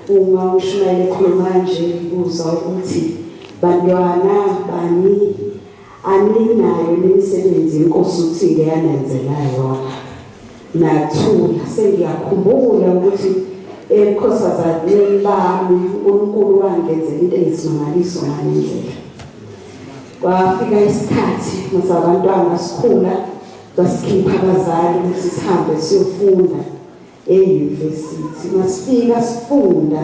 uma ushayela ekhuluma nje ubuza ukuthi bantwana bani aninayo lemisebenzi inkosi uthi ngeyanenzelayo yona nathula sengiyakhumbula ukuthi ekhosazalweni bami uNkulunkulu wangenzela into eyisimangaliso ngalendlela. Kwafika isikhathi masabantwana sikhula basikhipha abazali ukuthi sihambe siyofunda e-university. Masifika sifunda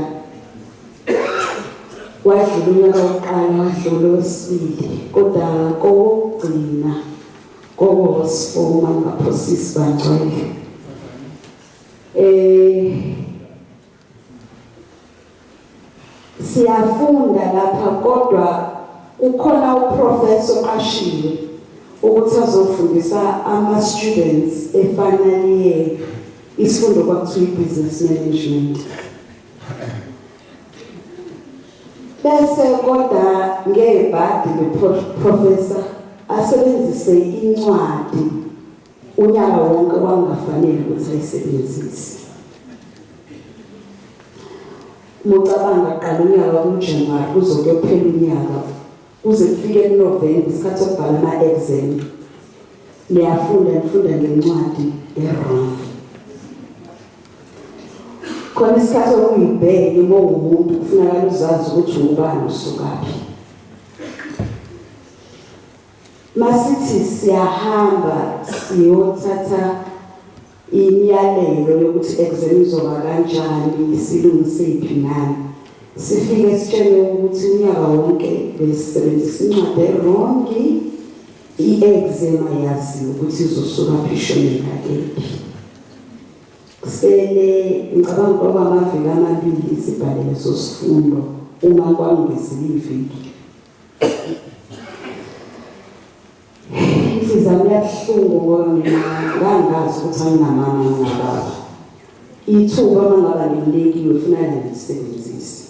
wadlula unyaka wokuqala wadlula owesibili kodwa kokugcina kokosifoma ngaphosisi bangcwele siyafunda lapha kodwa ukhona uprofessor oqashiwe ukuthi azofundisa ama-students e-final year isifundo kwakuthiwa business management. Bese kodwa ngebhadi le-professor asebenzise incwadi unyaka wonke wangafanele ukuthi ayisebenzise. Mucabanga qala unyaka uJanuwari uzokuyophela unyaka uze kufike eNovember isikhathi sokubhala ama-exam nifunda ngencwadi e-wrong. Khona isikhathi okuyibheke uma umuntu kufuneka uzazi ukuthi ubani usukaphi. Masithi siyahamba siyothatha imiyalelo yokuthi exam izoba kanjani silungisiphi nani sifike sitshele ukuthi unyaka wonke besebenzisa incwadi e-wrong i-exam ayazi ukuthi izosuka phishonela kephi. kusele ngicabanga kwaba amaviki amabili sibhale leso sifundo uma kwangezile iviki. Isizame yabuhlungu ngoba mina ngangazi ukuthi anginamama ngababa. Ithuba mangaba ngilekiwe kufanele ngisebenzise.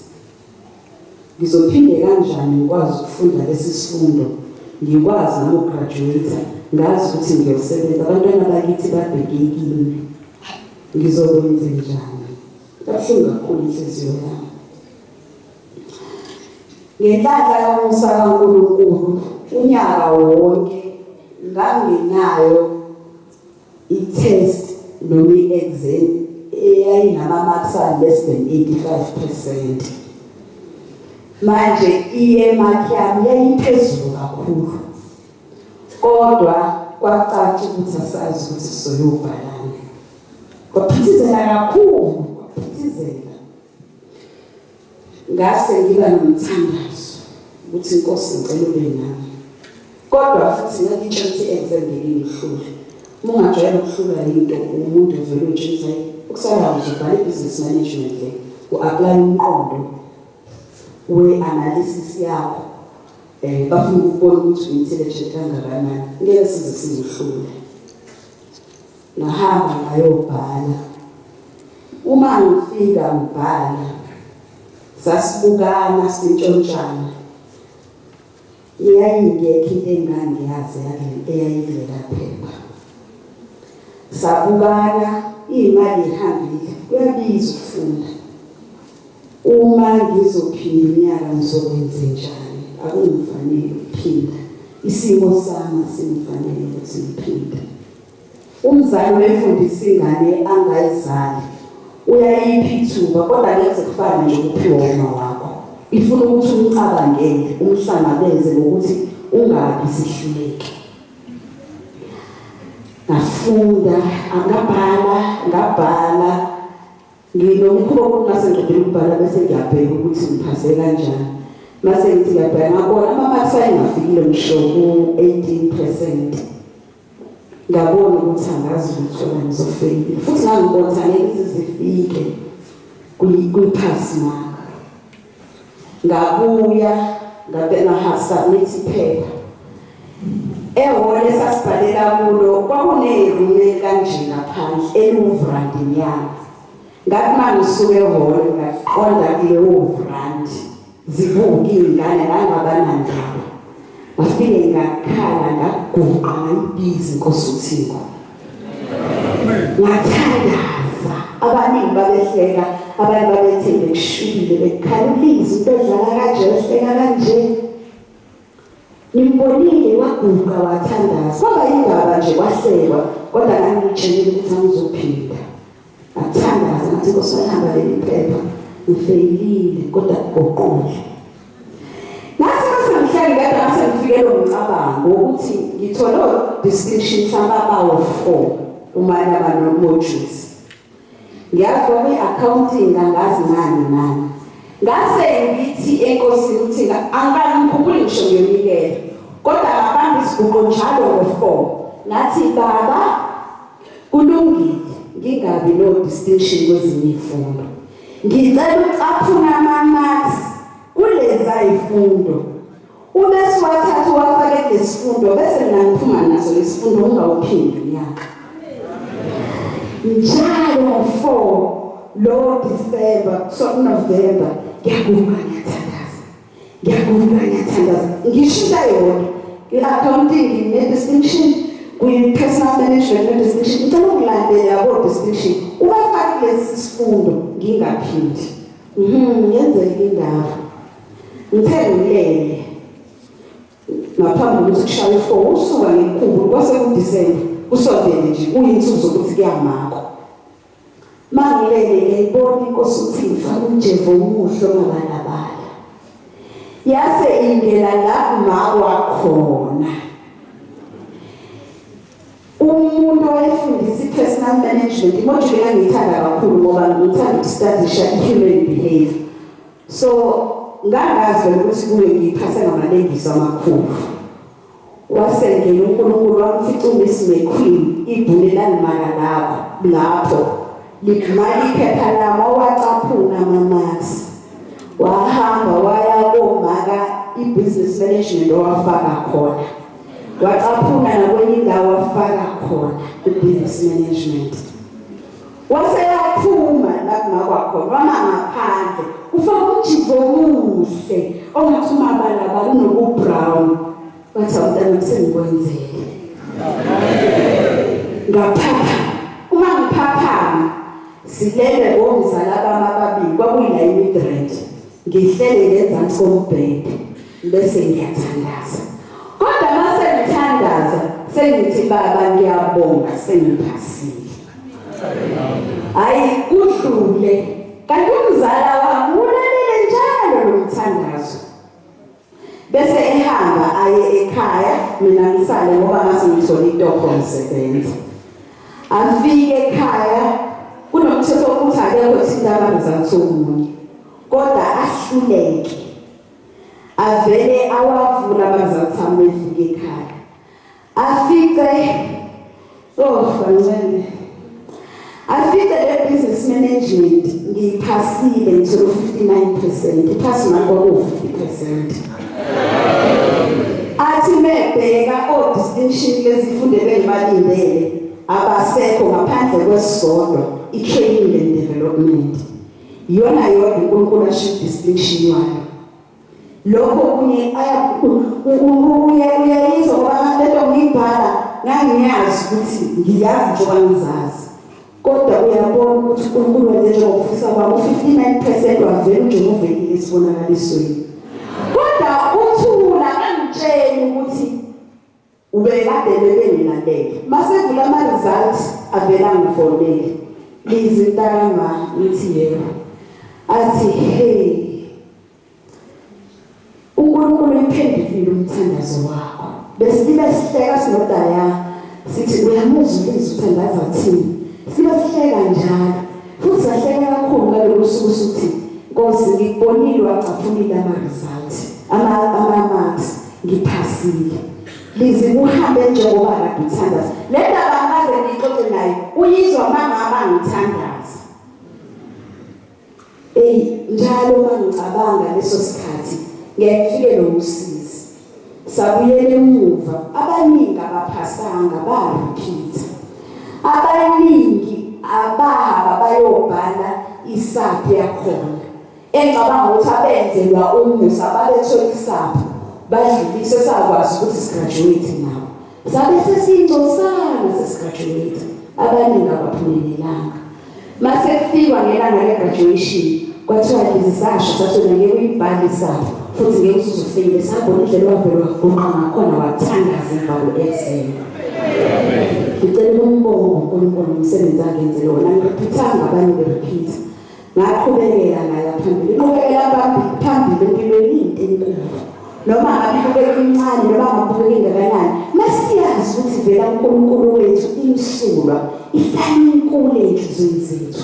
Ngizophinde kanjani ngikwazi ukufunda lesi sifundo, ngikwazi nokugraduate, ngazi ukuthi ngiyosebenza abantwana bakithi babhekekile. Ngizokwenza njani? Kabuhlungu kakhulu inhliziyo yami. Ngenhlanhla yomusa kaNkulunkulu unyaka wonke ngangenayo i-test noma i-exam eyayinama-marks less than 85%. Manje i-mark yami yayiphezulu kakhulu. Kodwa kwacaca ukuthi asazi ukuthi sizoyobhalana. Kwaphithizela kakhulu, kwaphithizela. Ngase ngiba nomthandazo ukuthi inkosi ngicela ube nami. Kodwa futhi ngakitsho ukuthi i-exam ngelihlule. Uma ungajwayele ukuhlula into umuntu vele utshenisa ukusala uzobhala i-business management le u-apply umqondo we-analysis yakho bafuna ukubona ukuthi u-intelligent kangakanani. Ngeke sizohlula. Nahamba ngayobhala. Uma ngifika ngibhala sasibukana sintshontshana. Yayingekho into engangiyazi eyayilela phepha. Sabukana imali ihambile kuyabiza ukufunda. Uma ngizophinda iminyaka ngizokwenza njani? Akungifanele ukuphinda. Isimo sami simfanele ukuthi ngiphinde. Umzali wefundisa ingane angayizali uyayipha ithuba kodwa ngeke kufane nje ukuphiwa uma wakho. Ifuna ukuthi umcabangele, umhlangabeze ngokuthi ungabi sihluleke. Ngafunda, ngabhala. Nginomkhuba kungasengqondweni ukubhala bese ngiyabheka ukuthi ngiphase kanjani. Mase ngithi ngiyabheka ngabona ama-marks ayingafikile ngisho ku-18%. Ngabona ukuthi angazi ukuthi ngizofeyila. Futhi ngangibona ukuthi angeke zifike kwi-pass mark. Ngabuya ngabena-submit iphepha. Ehholo esasibhalela kulo kwakuney'rume kanje ngaphandle eluvrandini yami. Ngathi uma ngisuke ehholo ngaqonda kuleyo vrandi zibuke iy'ngane ngangabanandaba. Ngafike ngakhala ngaguqa ngayibiza inkosi uThixo. Ngathandaza abaningi babehleka, abanye babethembe kushubile bekhalisa into edlala kanje behleka kanje. Ngimbonile waguqa wathandaza. Kwaba yindaba nje kwahlekwa kodwa ngangitshela ukuthi angizophinda. Ngathandaza ngathi Nkosi wahamba leli phepha ngifeyilile kodwa kugoqole. Ngihlale kodwa ngase ngifikele umcabango ukuthi ngithole distinction mhlawumbe 4 uma yaba modules. Ngiyazi kwi-accounting angazi nani. Ngase ngithi enkosini ukuthi angangikhumbuli ngisho ngiyonikela. Kodwa ngaphambi isiguqo njalo ngo-4. Ngathi baba kulungile ngingabi no distinction kwezinye izifundo. Ngicela ucaphuna ama-marks kuleza izifundo. Ubese wathatha wafake lesifundo bese mina ngiphuma naso lesifundo ungawuphindi unyaka. Njalo 4 lo December so November ngiyaguqa ngiyathandaza. Ngishintsha yona i-accounting ne-distinction kwi-personal management ne-distinction. Ngicela ungilandele yabo distinction ubafake lesi sifundo ngingaphindi. Yenzeke indaba ngithe ngilele ngaphambi kokuthi kushaye 4 usuka ngekhulu kwase kuDisemba usondele nje kuyinsuku zokuthi kuyamakho. Mangilele ngiyibona inkosi uThixo umjevo omuhle ongabalabala. Yase ingela la makwakhona. Umuntu owayefundisa i-personal management imodule engangiyithanda kakhulu ngoba ngithanda ukustudisha i-human behavior. So ngangazi ukuthi kube ngiphase ngamalengisi amakhulu. Wasengena uNkulunkulu wamfica uMiss McQueen ibhule lalimaka lapho likhumali iphepha lami wacaphuna amaMax wahamba waya komaka i-business management owafaka khona wacaphuna nakwenye indawo wafaka khona i-business management wase yaphuma lakungakhona wama ngaphandle ufaka umjivo omuhle ongathuma abalaba kunoku brown wathi awutana sengikwenzele ngaphapha uma ngiphaphama silele ngomzala bami ababili kwakuyila immigrant ngihlele ngenzansi kombhede bese ngiyathandaza kodwa mase ngithandaza sengithi baba ngiyabonga sengiphasile hayi kudlule kanti umzala wami ulalele njalo lo mthandazo bese ehamba aye ekhaya mina ngisale ngoba ngase ngithole itoko omsebenzi afike ekhaya kunomthetho ukuthi akekho thina results omunye kodwa ahluleke avele awavula results ami efike ekhaya afike fanele afike le business management ngiphasile ngithole 59% iphasi ngakho ku 50% athi mebheka o distinction lezifundo bengibalindele abasekho ngaphandle kwesodwa i-training and development yona yodwa uNkulunkulu ashiya distinction wayo lokho kunye uyayizwa ngoba lento ngiyibhala ngangiyazi ukuthi ngiyazi njengoba ngizazi kodwa uyabona ukuthi uNkulunkulu wenze njengokufisa kwami 59% wavela njengokuvekile isibonakalisweni kodwa uthula ngitshela ukuthi ubekade bebengilandele masevula ama results avela ngifonele lizintama nithi yebo athi hey uNkulunkulu imphendulile umthandazo wakho bese libe sihleka sinodaya sithi uyamuzwa izithandaza thini sibe sihleka njalo futhi sahleka kakhulu ngalolu suku suthi Nkosi ngibonile wacaphulile ama results ama marks ngiphasile lize uhambe njengoba kade uthandaza le ndaba ngaze ngixoxe naye uyizwa mangaba ngithandaza njalo mangicabanga leso sikhathi ngiyafike lo usizi sabuyele emuva abaningi abaphasanga ba repeat abaningi abahamba bayobhala isaphi yakhona engicabanga ukuthi abenzelwa umusa babethola isaphi badlulise sakwazi ukuthi sigraduate nawo sabe sesingcosana sesigraduate abaningi abaphumelelanga mase kufika ngelanga le-graduation kwathiwa lizisasho sathona ngeke uyibhale isaphi futhi ngeke uzufike sabona indlela wavela waguqa ngakhona wathandaza emva kwe-exam ngicela umbongo uNkulunkulu umsebenzi angenzele wona ngiphithanga abanye berepeat ngaqhubekela naye phambili inqubekela phambili empilweni into enkulu noma ngabukeka incane noma ngabukeka ingakanani masiyazi ukuthi vela uNkulunkulu wethu imsulwa ihlala inkulu enhlizweni zethu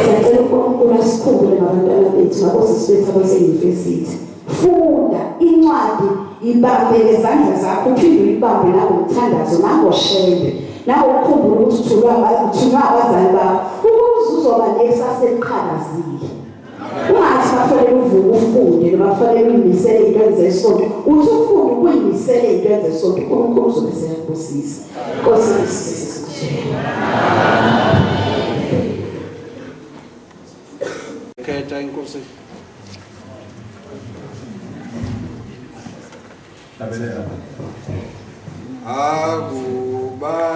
sicela uNkulunkulu asikhumbule ngabantwana bethu ngabo sisibethu abase-university funda incwadi ibambe ngezandla zakho uphinde uyibambe nangomthandazo nangoshembe nangokukhumbula ukuthi uthulwa abazali bakho ukuze uzoba nesaseqhakazile ungathi bafanele uvuke ufunde noma bafanele uyimisele into zesonto uthi ufunde ukuyimisele into zesonto uNkulunkulu uzobe seyakubusisa Nkosi khetha inkosi akubajazwa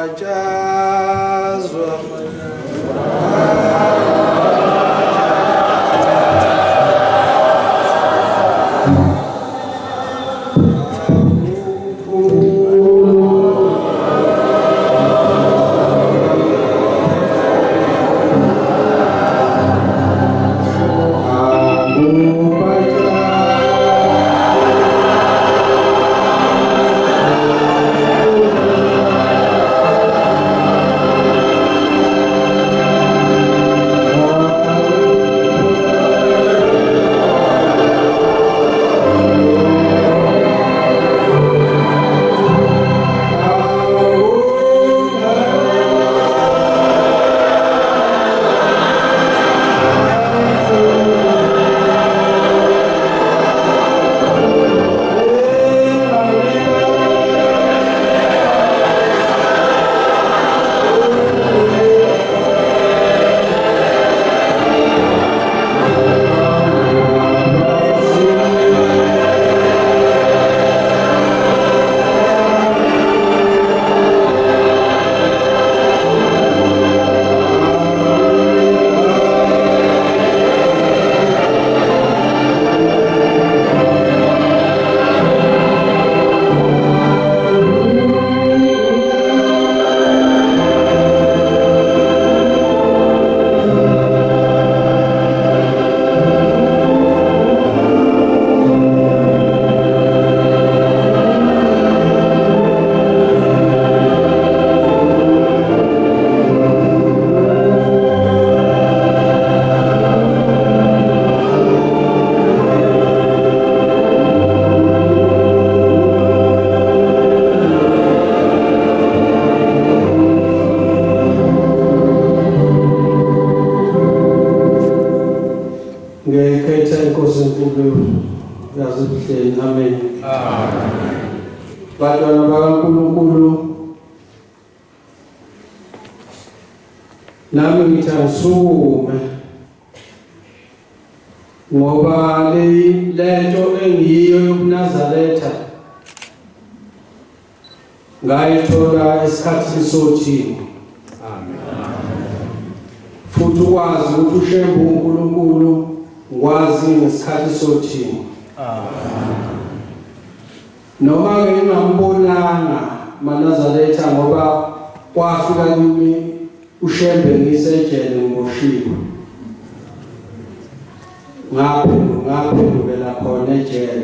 ngekhetha inkosi enkulu yasebuhleni. Amen. Bantwana bakaNkulunkulu, nami ngithi angisukume ngoba lento engiyiyo yobuNazaretha ngayithola esikhathini sothini. Futhi ukwazi ukuthi ushembe uNkulunkulu ngwazi ngesikhathi sothini. Noma ke ngingambonanga maNazaretha ngoba kwafika kimi ushembe ngisejele ngoshiwe. Ngaphendukela khona ejele.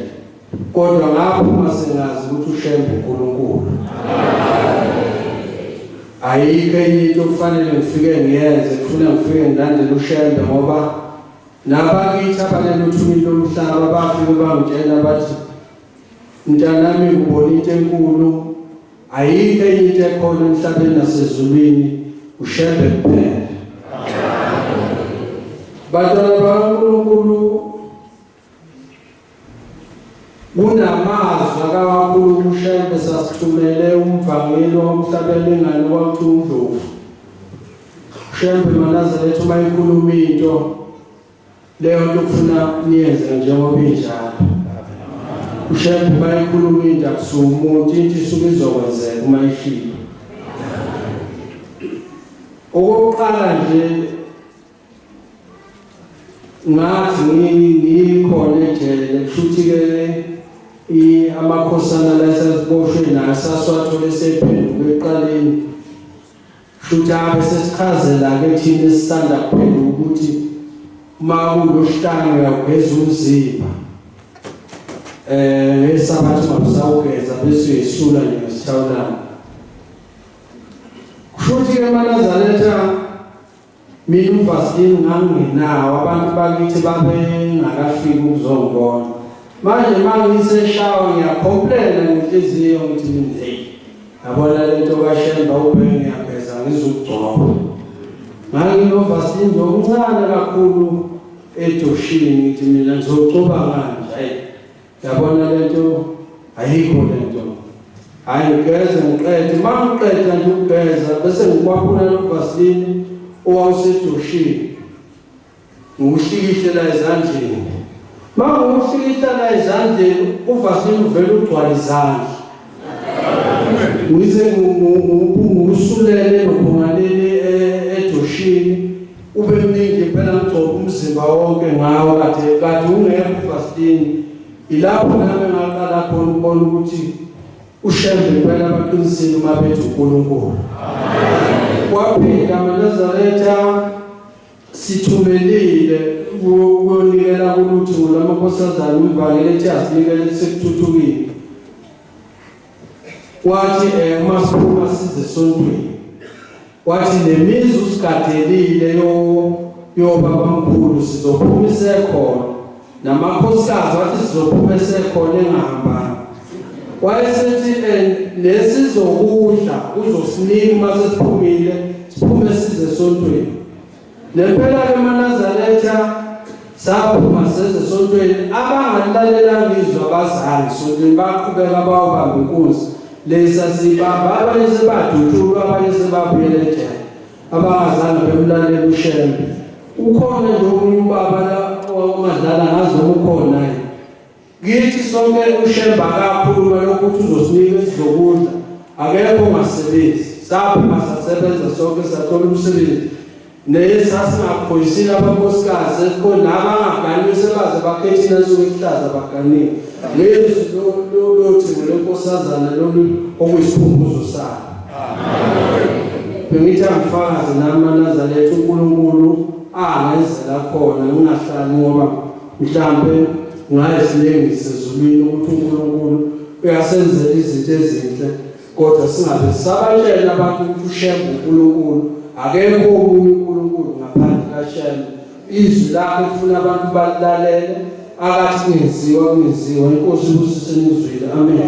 Kodwa ngaphuma sengazi ukuthi ushembe uNkulunkulu. Ayikho enye into kufanele ngifike ngiyenze, kufuna ngifike ngilandele ushembe ngoba nabakithi abaneluthuli lomhlaba bafike bangitshela bathi mntanami ngibona into enkulu, ayikho enye into ekhona emhlabeni nasezulwini, ushembe kuphela. Bantwana bakaNkulunkulu, kunamazwi akawakhuluma ushembe sasithumele umvangeli womhlabeni engane kwakuthiwa uNdlovu. Ushembe maNazaretha uma ekhuluma into leyo nto kufuna niyenze njengoba injalo. Ushembe uma ekhuluma into akusuka umuntu, into isuke izokwenzeka uma ishilo. Okokuqala nje ngathi ngikhona ejele, kushuthi-ke amakhosana laseziboshwe nasaswathole sephenduka eqaleni. Kushuthi abe sesichazela-ke thina esisanda kuphenduka ukuthi uma kulosihlanu uyageza umzimba ngesabathi ungabusawugeza bese uyesula nje ngesithawulana. Kushuthi-ke maNazaretha mina umfasini ngangingenawo, abantu bakithi babengakafiki ukuzongibona. Manje mangiseshawa ngiyakhomplela ngenhliziyo ngithi mina yabona lento kaShemba ubheke ngiyageza ngizugcoba. Nganginovasini nje omncane kakhulu edoshini, ngithi mina ngizogcoba kanje. Yabona lento ayikho lento. Hayi ngigeze ngiqede, mangiqeda nje ukugeza bese ngikwaphula novasini owawusedoshini nguhlikihlela ezandleni. Manguhlikihlela ezandleni uvasini uvele ugcwala izandla. Ngize ngusulele nokhongalele edoshini ube mningi phela ngigcoba umzimba wonke ngawo kade ungekho uvasini. Ilapho nami ngaqala khona ukubona ukuthi ushembe phela abaqinisile uma bethi uNkulunkulu. Kwaphinda maNazaretha sithumelile ukunikela kulutho ngolamakhosazana umvangeli ethi asinikele sekuthuthukile. Wathi uma siphuma size esontweni, wathi nemizi usigadelile yobabamkhulu sizophuma isekhona, namakhosikazi wathi sizophuma esekhona engahambanga. Wayesethi nesizokudla uzosinika uma sesiphumile siphume size esontweni. Nempela-ke maNazaretha saphuma size esontweni, abangalalelanga izwi abazali esontweni baqhubeka bawubamba inkunzi. Lesa sibamba abanye sebadutshulwa, abanye sebabuyela ejele, abangazange bemlalela ushembe. Ukhona nje omunye ubaba la owadlala ngazo ukhona yena. Ngithi sonke ushembe akakhuluma lokuthi uzosinika isidlokudla, akekho ongasebenzi. Saphuma sasebenza sonke sathola umsebenzi. Nesasingaphoyisile abakhosikazi esikhona nabangaganiwe sebaze bakhethi nasuku ehlaza baganiwe. Lezi lothi ngelenkosazana lolu okuyisikhumbuzo salo. Bengithi angifakaze nami maNazaretha uNkulunkulu angenzela khona ngingahlali ngoba mhlambe ngayisilengise ezulwini ukuthi uNkulunkulu uyasenzela izinto ezinhle, kodwa singabe sabatshela abantu ukuthi ushembe uNkulunkulu. Akekho omunye uNkulunkulu ngaphandle kaShembe. Izwi lakhe kufuna abantu balalele, akathi kungenziwa inkosi ibusise nizwile. Amen.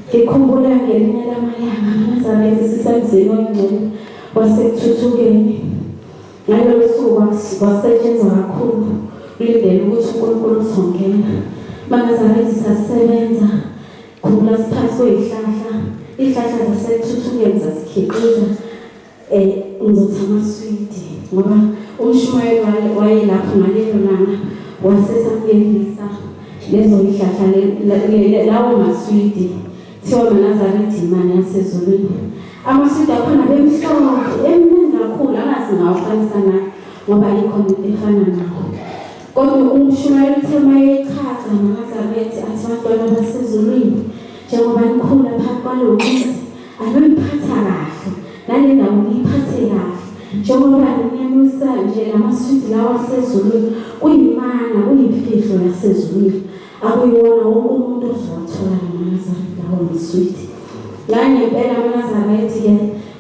Ngikhumbula ngelinye lamalanga uNazaretha sisemzini wengcwele wasekuthuthukeni. Ngalolu suku kwasetshenzwa kakhulu ulindele ukuthi uNkulunkulu uzongena. uNazaretha sasebenza khula siphansi kwey'hlahla. Iy'hlahla zasekuthuthukeni zasikhiqiza ngizothi amaswidi ngoba umshumayeli wayelapho ngalelo langa wasesamyelisa lezo y'hlahla lawo maswidi. Thiwa uNazaretha imani yasezulwini. Amaswidi akhona bemhlophe emnandi kakhulu angazi ngawafanisa nayo ngoba ikhona into efana nawo. Kodwa umshumayeli uthe mayechaza uNazaretha athi bantwana basezulwini njengoba nikhula phakathi kwalo muzi aloniphatha kahle nale ndawo niyiphathe kahle njengoba ninyenyusa nje lamaswidi lawa asezulwini kuyimana kuyimfihlo yasezulwini akuyiwona wonke umuntu ozowathola uNazaretha lawo maswidi. Ngangempela uNazaretha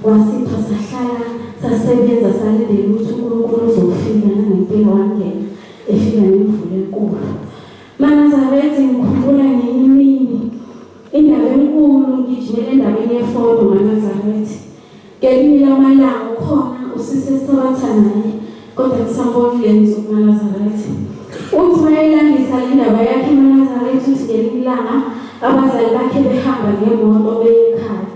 wasipha sahlala sasebenza salindele ukuthi uNkulunkulu uzofika nangempilo wangena efika nemvula enkulu. uNazaretha ngikhumbula ngenye imini indaba enkulu ngijimele endaweni yefoto uNazaretha. Ngelinye lamalanga ukhona usisi esisabatha naye kodwa ngisambona le nsuku uNazaretha. Uthi mayelandisa le ndaba yakhe uNazaretha uthi ngelinye ilanga abazali bakhe behamba ngemoto beye ekhaya.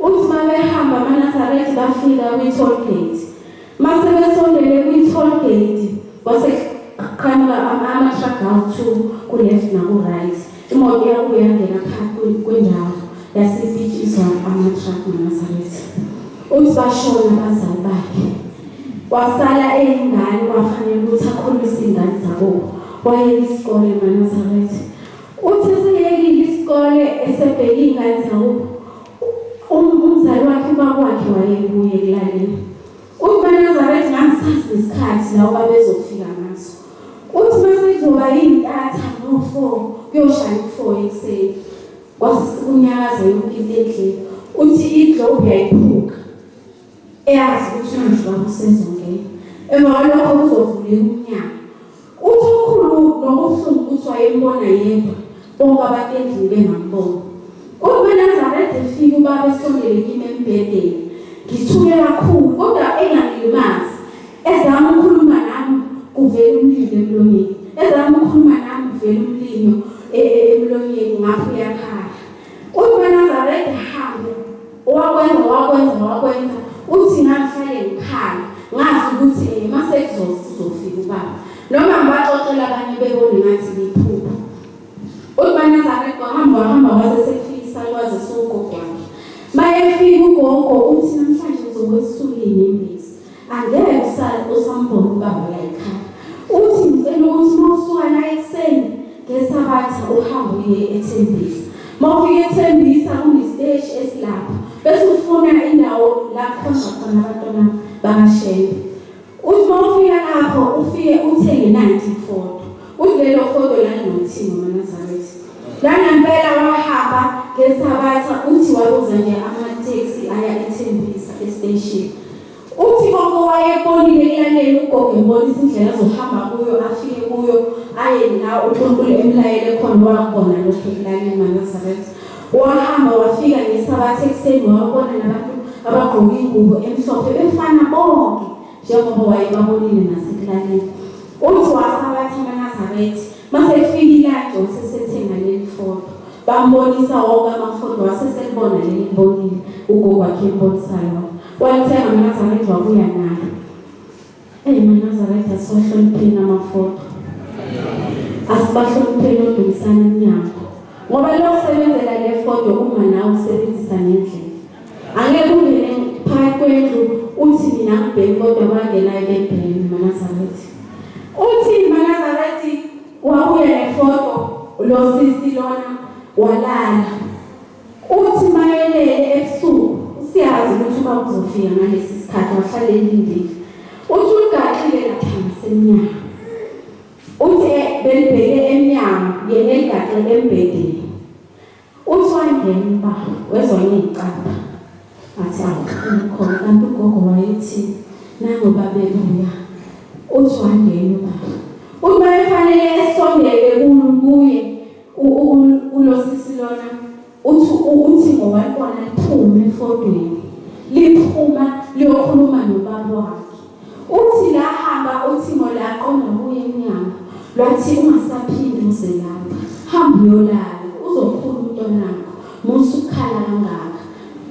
Uthi uma behamba uNazaretha bafika kwi-toll gate. Mase besondele kwi-toll gate kwasekhanya ama-truck awu-2 ku-left naku-right. Imoto yakubuye yangena phakathi kwendawo yasebhijiswa ama-truck uNazaretha. Uthi bashona abazali bakhe. Wasala eyingane kwafanele ukuthi akhulise ingane zakubo. Wayeka isikole uNazaretha. Uthi eseyekile isikole esebheke ingane zakubo wakhe wayebuye ekulaleni. Uthi uMaNazaretha ngangisazi isikhathi la babezofika ngaso. Uthi mase kuzoba yintatha no4 kuyoshaya u4 ekseni. Kwasikunyakaza yonke into endlini. Uthi iglobe yayiphuka. Eyazi ukuthi manje bakusezongena. Emva kwalokho kuzovuleka umnyango. Uthi ukhulu nokubuhlungu ukuthi wayembona yedwa. Bonke abantu endlini bengambona. uMaNazaretha efika ubaba esondele kimi embhedeni. Ngithuke kakhulu kodwa engangilimazi. Ezama ukukhuluma nami kuvela umlilo emlonyeni. Ezama ukukhuluma nami kuvela umlilo emlonyeni ngapho yakhala. uMaNazaretha hambe wakwenza uthi ngihlale ngikhala ngazi ukuthi mase kuzofika ubaba noma ngibaxoxela abanye bebone ngathi liphupho. uMaNazaretha wahamba wasesekufisa kwaze sogogo wakhe. Mayefika ugogo uthi namhlanje uzokwesula inyembezi angeke usambona ubaba la ekhaya. Uthi ngicela ukuthi mawusuka la ekseni ngesabatha uhambe uye eThembisa. Mawufika eThembisa kunesiteshi esilapha bese ufuna indawo la khona abantwana bakaShembe. Uthi mawufika lapho ufike uthenge 90 photo. Uthi lelo photo la nothini uMaNazaretha. Lana impela wahamba ngesabatha uthi wabuza nje ama-taxi aya eThembisa estation. Uthi bonke wayebonile ekulaleni ugogo ebonisa indlela azohamba kuyo afike kuyo aye la uNkulunkulu emlayele khona wakubona lokho ekulaleni uMaNazaretha. Wahamba wafika ngesabatha ekseni wabona nabantu abagqoke ingubo emhlophe befana bonke njengoba wayebabonile nasekulaleni. Uthi wasabatha uMaNazaretha mase efika ilanje wasesethenga leli foto. Bambonisa wonke amafoto waseselibona leli bonile ugogo wakhe embonisa yona. Walithenga uMaNazaretha wabuya nayo. uMaNazaretha sohlonipheni amafoto. Asibahlonipheni odumisana emnyango. Ngoba lo sebenzela le foto uma nawe usebenzisa ngendlela. Angeke ungene phakathi kwendlu uthi mina ngibheke kodwa bangenayo ebhekeni uMaNazaretha. Uthi uMaNazaretha wabuya nefoto lo sisi lona walala. Uthi mayelele ebusuku siyazi ukuthi uma kuzofika ngalesi sikhathi wahlala elindile. Uthi ugaxile lapha ngasemnyango. Uthi belibheke emnyango yena egaxile embhedeni. Uthi wangena ba wezwa ngicapha. Athi awukhona kanti ugogo wayethi nango babebuya. Uthi wangena ba. Uthi bayifanele esondele kuye unosisi lona. Uthi ngowantwana liphume efotweni. Liphuma liyokhuluma nobaba wakhe. Uthi la hamba uthi ngola qonda kuye emnyango. Lwathi ungasaphindi uze lapha. Hamba uyolala uzokhula umntanakho. Musukhala kangaka.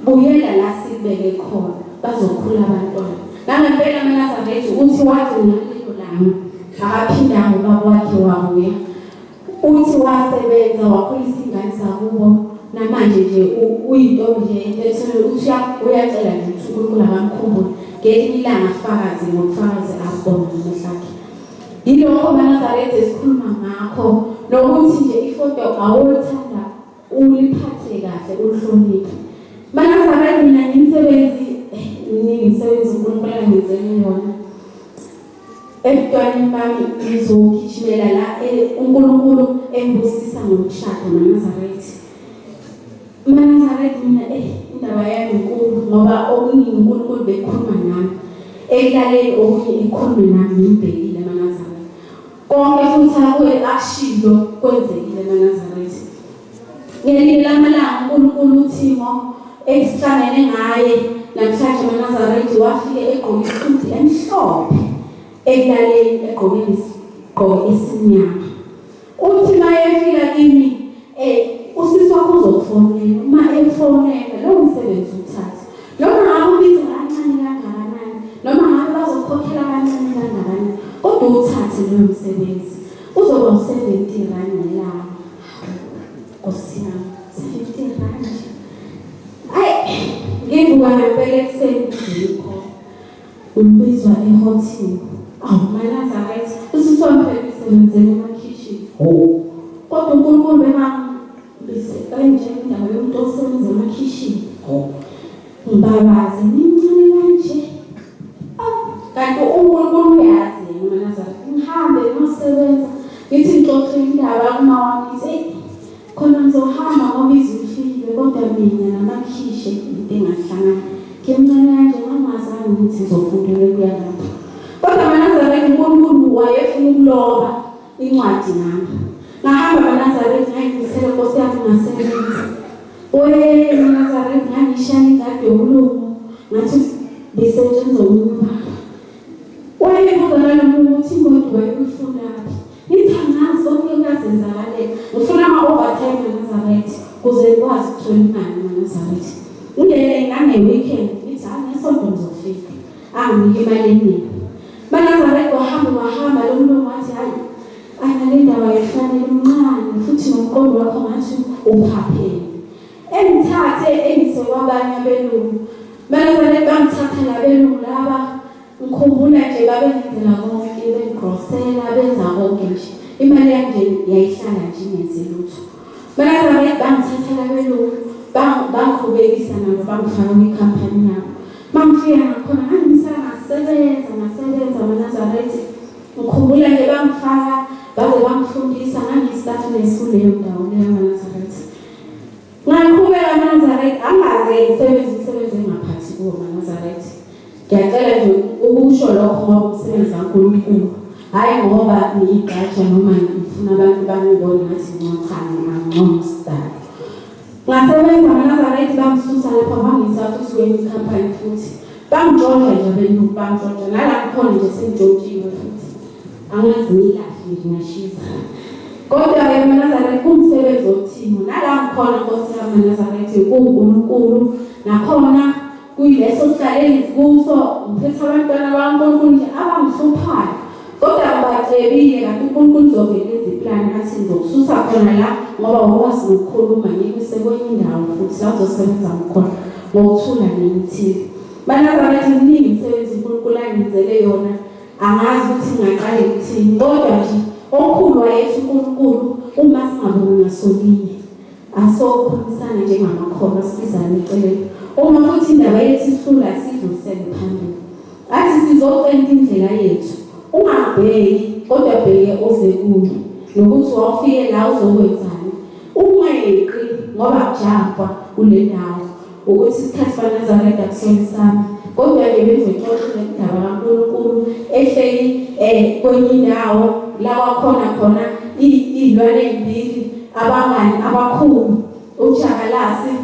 Buyela la sibeke khona bazokhula abantwana. Nangempela uMaNazaretha uthi wathi ngalelo langa akaphindanga ubaba wakhe wabuya. Uthi wasebenza wakhulisa ingane zakubo. Namanje nje uyintombi nje ethele uthi uyacela nje ukuthi uNkulunkulu akamkhumbule ngelinye ilanga afakaze ngokufakaze abona nahlakhe. Yilokho uMaNazaretha esikhuluma ngakho nokuthi nje ifoto awuthanda uliphathe kahle ulihloniphe. uMaNazaretha mina ngimsebenzi uNkulunkulu angenzele yona. Ebantwaneni bami ngizogijimela la uNkulunkulu embusisa ngomshado uMaNazaretha. uMaNazaretha mina indaba yami inkulu ngoba okuningi uNkulunkulu bekhuluma nami. Ekulaleni okunye ikhulume nami ngibhekile uMaNazaretha. Konke futhi akuye akushilo kwenzekile uMaNazaretha. Ngelinye lamalanga uNkulunkulu uThimo esihlangene ngaye namhlanje uMaNazaretha wafike egqoke isuti emhlophe. Ekulaleni egqoke isigqoko esimnyama. Uthi mayefika kimi usisi wakho uzokufonela uma efonela lo msebenzi uthatha. Noma ngabe ubiza kancane kangakanani noma ngabe bazokhokhela kancane kangakanani kodwa uthathe lo msebenzi. Uzoba u70 rand ngelanga. Nkosiyami 70 rand. Ngivuka ngempela ekuseni ngikho. Ubizwa ehotel. uMaNazaretha usisomphela isebenzele emakhishini. Kodwa uNkulunkulu bese kanje indawo yomuntu osebenza emakhishini. ngibabaze nincane kanje kanti uNkulunkulu uyazi uManazarete ngihambe ngosebenza ngithi ngixoxe indaba kuma wami ngithi khona ngizohamba ngoba izifile kodwa mina namakhishe into engahlangana ngimncane kanje ngamazange ukuthi ngizofundela kuya lapho kodwa uManazarete uNkulunkulu wayefuna ukuloba incwadi nami ngahamba uManazarete ngayibisela Nkosi yami ngasebenza uManazarete ngangishaya ingadi yokulungu ngathi bisetshenzwa umuntu wayebuza nami ukuthi imoto wayifuna ngithi angazi konke kuyazenzakalela ngifuna ama-overtime uManazarete kuze ngikwazi ukuthola imali uManazarete ngange-weekend ngithi hayi ngesonto ngizofika anginike imali eningi uManazarete wahamba lo mlungu wathi hayi anale ndaba ayifanele umncane futhi nomqondo wakho ngathi uphaphele engithathe engise kwabanye abelungu uManazarete bangithatha labelungu laba ngikhumbula nje babenzela konke bengigrosela benza konke nje imali yanje yayihlala nje ingenzi lutho uManazarete bangithatha labelungu bangikhubekisa nabo bangifaka kwikhampani yabo mangifika ngakhona ngasebenza uManazarete ngikhumbula nje bangifaka baze bangifundisa ngangistaff nesikuleyo ndawo leyo uManazarete ngaqhubeka uManazarete angaze ngisebenze ngaphathi kuwo uManazarete ngiyacela nje ukusho lokho ngoba umsebenzi kaNkulunkulu hayi ngoba ngiyigatsha noma ngifuna abantu bangibone ngathi ngincane angomstyle ngasebenza uManazarete bangisusa lapha bangisathu siweni company futhi bangijona nje abelungu bangijona nala ngikhona nje sengijotshiwe futhi angazi ngilahle nje ngashisa kodwa uManazarete kumsebenzi othini nala ngikhona Nkosi yami uManazarete kuNkulunkulu nakhona kuyileso sihlale kuso ngiphethe abantwana bakaNkulunkulu nje abangihluphayo kodwa ngibacebile kanti uNkulunkulu uzovela iziplani athi ngizokususa khona la ngoba ukwazi ukukhuluma ngikuse kwenye indawo futhi la uzosebenza khona ngokuthula nengithile uManazarete kuningi umsebenzi uNkulunkulu angenzele yona angazi ukuthi ngaqale ukuthini kodwa nje okhulu wayethi uNkulunkulu uma singaboni ngasolinye asokhulumisana njengamakhono sisizane eceleni uma futhi indaba yethu ihlula sidlulisele phambili athi sizocenta indlela yethu ungabheki kodwa bheke oze kuyo nokuthi wafike la uzokwenzani ungayeqi ngoba kujapha kule ndawo ukuthi isikhathi uManazarete akusona kodwa ke bezixoxa indaba kaNkulunkulu ehleli kwenye indawo la khona izilwane ezimbili abangani abakhulu uJakalasi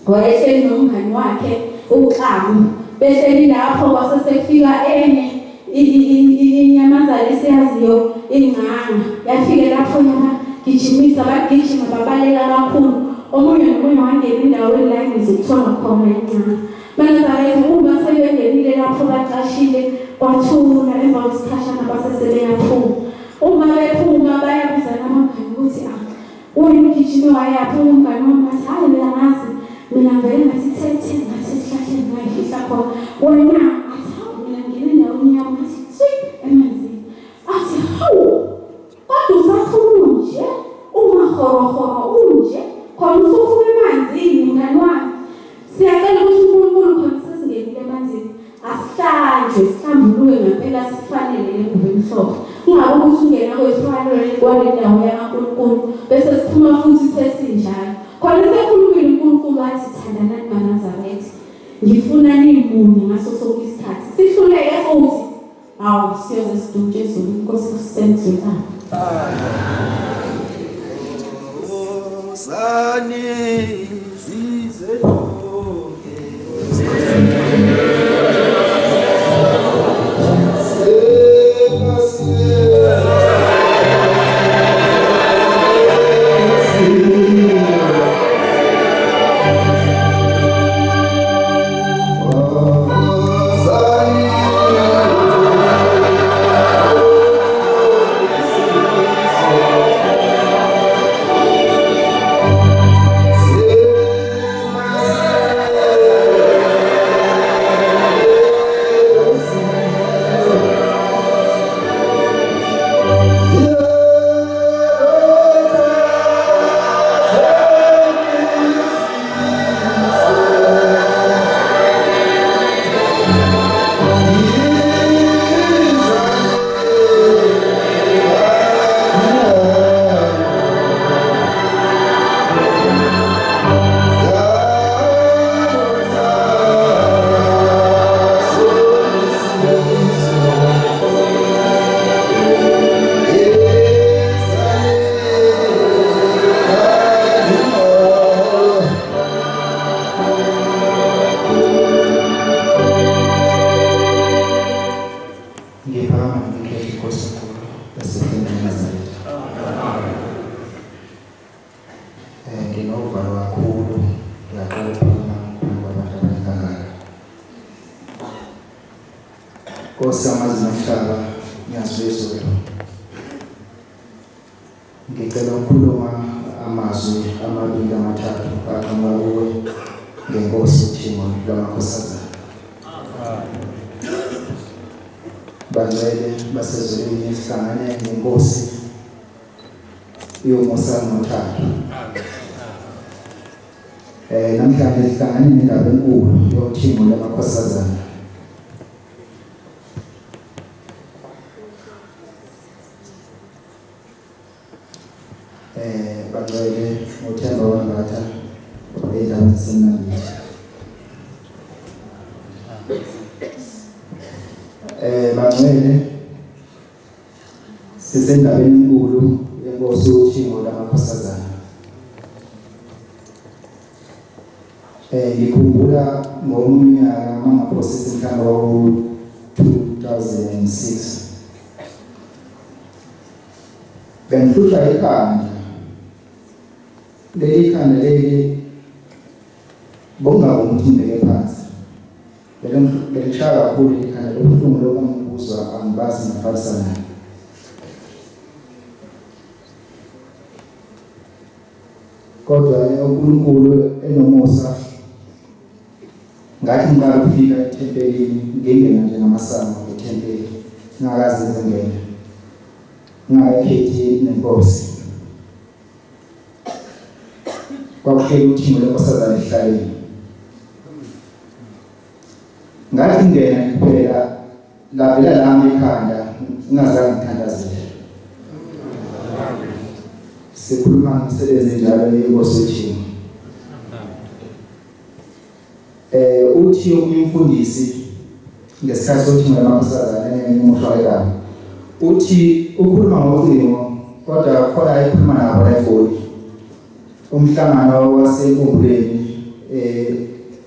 wayehleli nomngani wakhe uXabu behleli lapho kwase sekufika enye inyamazane esiyaziyo ingqanga yafike lapho yabagijimisa bagijima babaleka kakhulu omunye nomunye wangena endaweni la ngizokuthola khona ingqanga uManazarete uma sebengenile lapho bacashile kwathula emva kwesikhashana basesebeyaphuma uma bephuma bayabuzana abangani ukuthi wena ugijime wayaphi umngani wami athi hayi uyangazi mina ngivele ngathi thethe ngathi esihlahleni ngayifihla khona wena athi mina ngine endaweni yami ngathi tsi emanzini athi hawu kodwa usakhuluma nje ungahorohoro unje khona usufuna emanzini mngani wami siyacela ukuthi uNkulunkulu khona sesingenile emanzini asihlanjwe sihlambuluke ngempela sifanele lengubo emhlophe ungabe ukuthi ungena kwesifanele kwale ndawo yakaNkulunkulu bese siphuma futhi sesinjalo khona sekhulumile uNkulunkulu athi thandanani uManazarete ngifuna nimune ngaso sonke isikhathi sihluleke futhi awu siyoze sidutshe izulu Inkosi kusenzela sani zize Yes. Nkosi yamazwi nomhlaba, ngiyazizwe. Ngicela ukukhuluma amazwi amabili amathathu aqhamuka kuwe ngenkosi uThixo lamakhosazana. Bangcwele basezulwini sihlangane ngenkosi yomusa nothando. Namhlanje sihlangane nendaba enkulu yoThixo lamakhosazana. Bangcwele uThemba wabatha endaba zaseNamibia. Bangcwele sisendabeni enkulu yenkosi uThixo lamakhosazana. Ngikhumbula ngomnyaka mangaphosisa mhlawumbe wawo-2006 bengihlushwa ikhanda. Leli khanda leli bongabe ukuthi ngibeke phansi. Belishaya kakhulu ikhanda lobuhlungu lokungibuzwa angibazi ngaphalisa nayo. Kodwa uNkulunkulu enomusa ngathi ngiqala ukufika ethempelini ngingena nje ngamasango ethempeli ngakazi ngizongena ngayikhethi nenkosi. Kwakuhleli uThixo lenkosazana ehlaleni. Ngathi ngena kuphela lavela lami ekhanda ngingazange ngithandazele. Sikhuluma ngomsebenzi njalo yenkosi uThixo. Uthi umfundisi ngesikhathi sokuthi ngamakhosazana ngemuhlwa uthi ukhuluma ngocingo kodwa khona ayikhuluma nabo la eGoli. Umhlangano waseNkumbuleni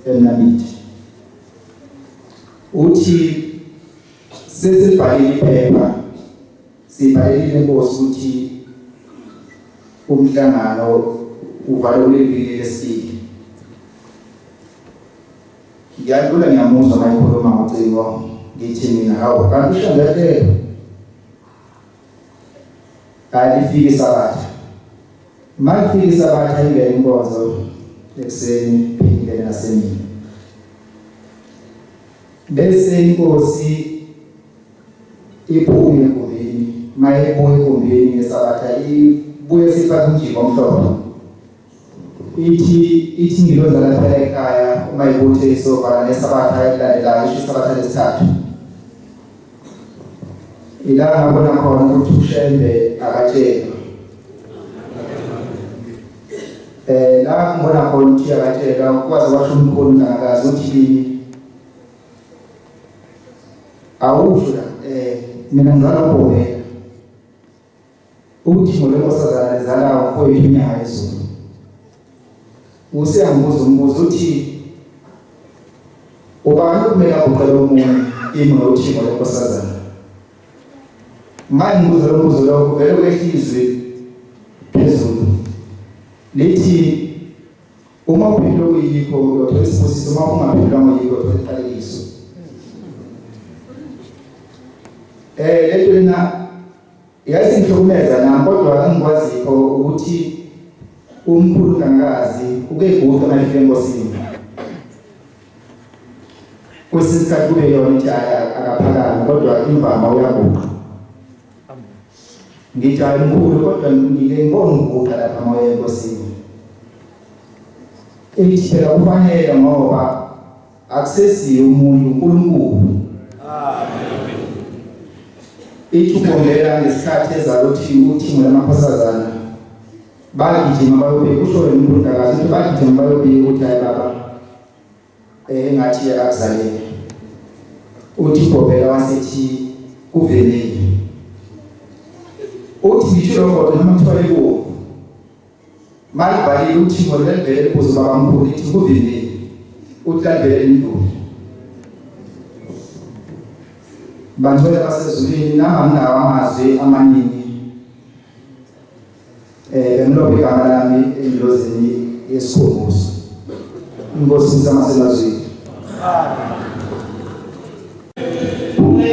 eNamibia. Uthi sesibhalile iphepha sibhalile inkosi ukuthi umhlangano uvalwe iviki lesibili. Ngiyaqula ngiyamuzwa mayikhuluma ngocingo ngithi mina hawu kanti ushangele alifike isabatha. Malifike isabatha ingene inkonzo ekuseni ingene nasemini. Bese inkosi iphume egumbini, mayibuye egumbini ngesabatha ibuye sifaka umjiko omhlophe. Ithi ngiloza lapha ekhaya uma ibuthe isovala nesabatha elilandelayo isabatha lesithathu. Ila ngabona khona ukuthi uShembe akatshela. La ngibona khona ukuthi akatshela ukwazi washo umkhulu ngakazi ukuthi awusho mina ngizala ubhobela. Uthi ngolenkosazana lezala mfowethu inyanga yezulu. Useyangibuza umbuzo uthi ubani kumele uqale umuntu imi ngoThixo lenkosazana. Manje ngibuza lo mbuzo lo vele kwehlizwe phezulu. Lithi uma uphendula uyikho uyothola isibusiso, uma ungaphendulanga uyikho uyothola iqalekiso. Lento lena yasingihlukumeza nami kodwa engikwazi ukuthi umkhulu ngakazi ukegudwa nalifike enkosini. Kwesikhathi kube yona ukuthi akaphakami kodwa imvama uyaguqa. Ngithi hayi mkhulu kodwa ngike ngibona ukuguqa lapha moya enkosini. Ethi phela kufanele ngoba akusesiyo umuntu uNkulunkulu. Ithubongela ngesikhathi ezalothi uThixo lamakhosazana bagijima bayobheka usho umuntu akazi ukuthi bagijima bayobheka ukuthi hayi baba engathi akuzalele. Uthi Bhobhela wasethi kuvelile. Uthi ngisho lokho noma kuthiwa ikuwo malibhalile uThixo levele kuze baba mkhulu ithi kuvelile. Uthi lavele indlu. Bangcwele basezulwini nanginawo amazwi amaningi bemlobe igama lami endlozini yesikhumbuzo. Inkosi isamasebazweni. Amen.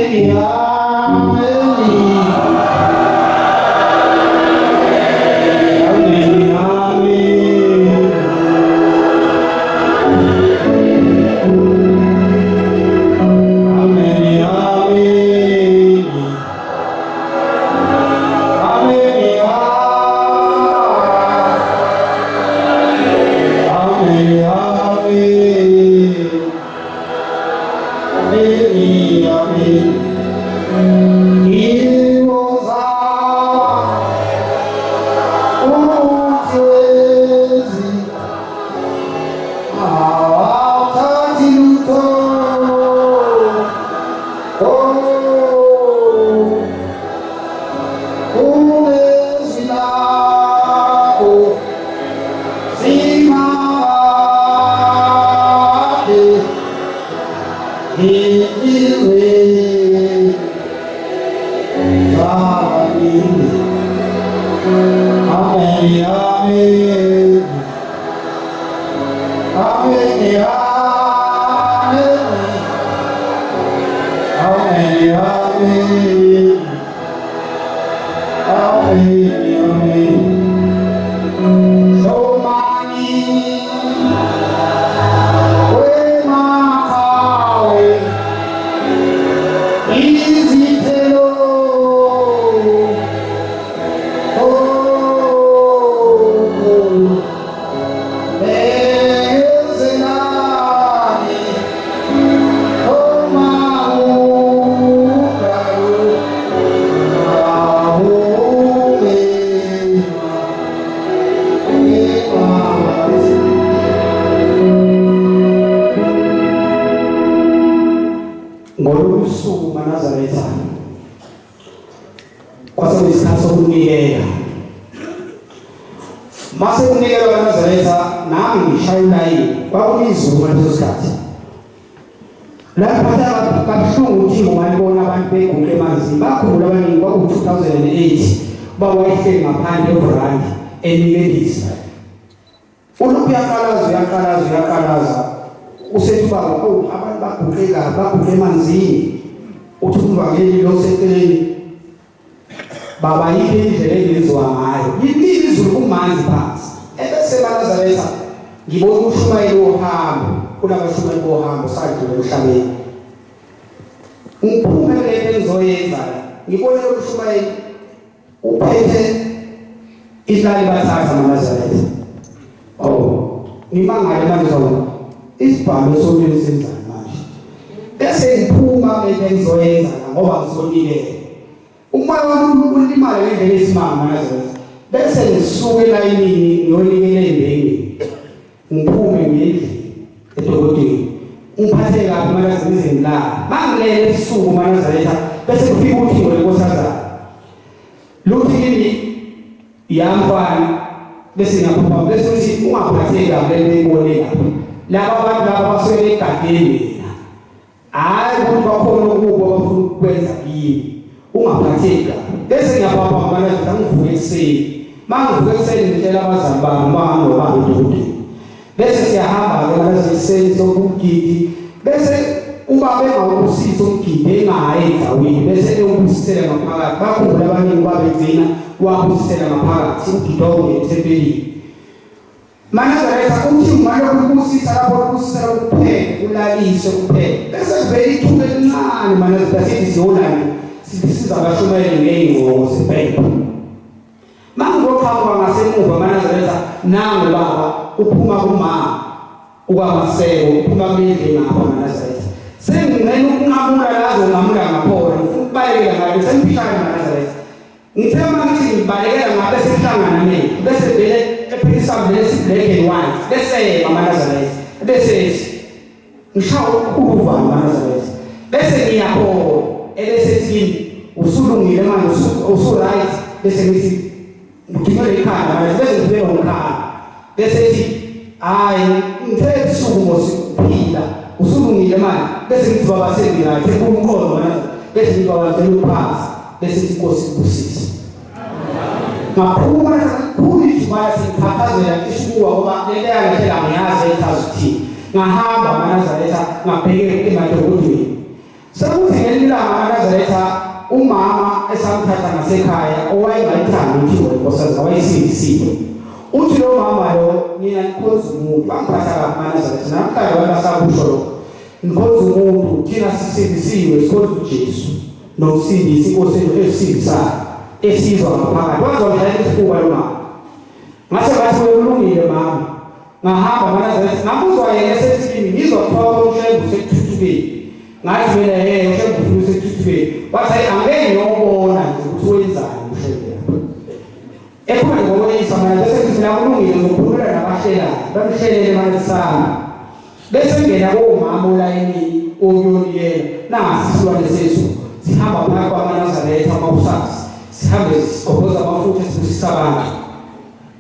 Sekuthi ngelilanga kaNazaretha umama esamthatha ngasekhaya owayengayithandi uThixo inkosazana wayisindisiwe. Uthi lo mama lo mina ngikhoza umuntu bangiphatha kaMaNazaretha namhlanje basakusho lokho. Ngikhoza umuntu thina sisindisiwe sikhoza uJesu nomsindisi inkosi esindisayo esizwa ngaphakathi. Wazongena isifuba lo mama. Ngase ngathi uyolungile mama. Ngahamba kaNazaretha ngabuzwa yena esethini ngizothola umshayeli usekuthuthukeni. Ngathi mina ushebu ufuna usekuthuthukeni. Wathi angeke ngiyobona nje ukuthi wenzani umshayeli lapha. Ekhona ngokweyisa manje bese kuthi mina kulungile ngokukhulumela nabahlelayo. Bamhlelele manisana. Bese ngena komama olayini oyoliyela. Nasi isilwane sethu sihamba phakathi kwaMaNazaretha amawusasi. Sihambe sigoboza amafutha sibusisa abantu.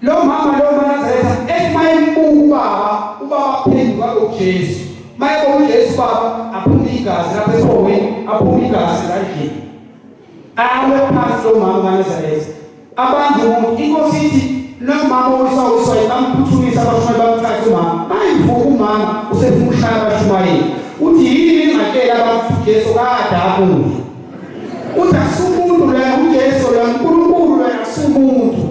Lo mama lo maNazaretha emayimbuka ubaba phenduka kuJesu. Mayebo uJesu baba aphuma igazi lapha esibongweni aphuma igazi landlini. Awe phansi lo mama maNazaretha. Abantu inkosi ithi lo mama usawuswa bamphuthumise abashumeli bamthatha umama. Bayivuka umama usefuna uhlala abashumayeli. Uthi yini ngakela abantu uJesu kadabu. Uthi akusumuntu la uJesu la uNkulunkulu la akusumuntu.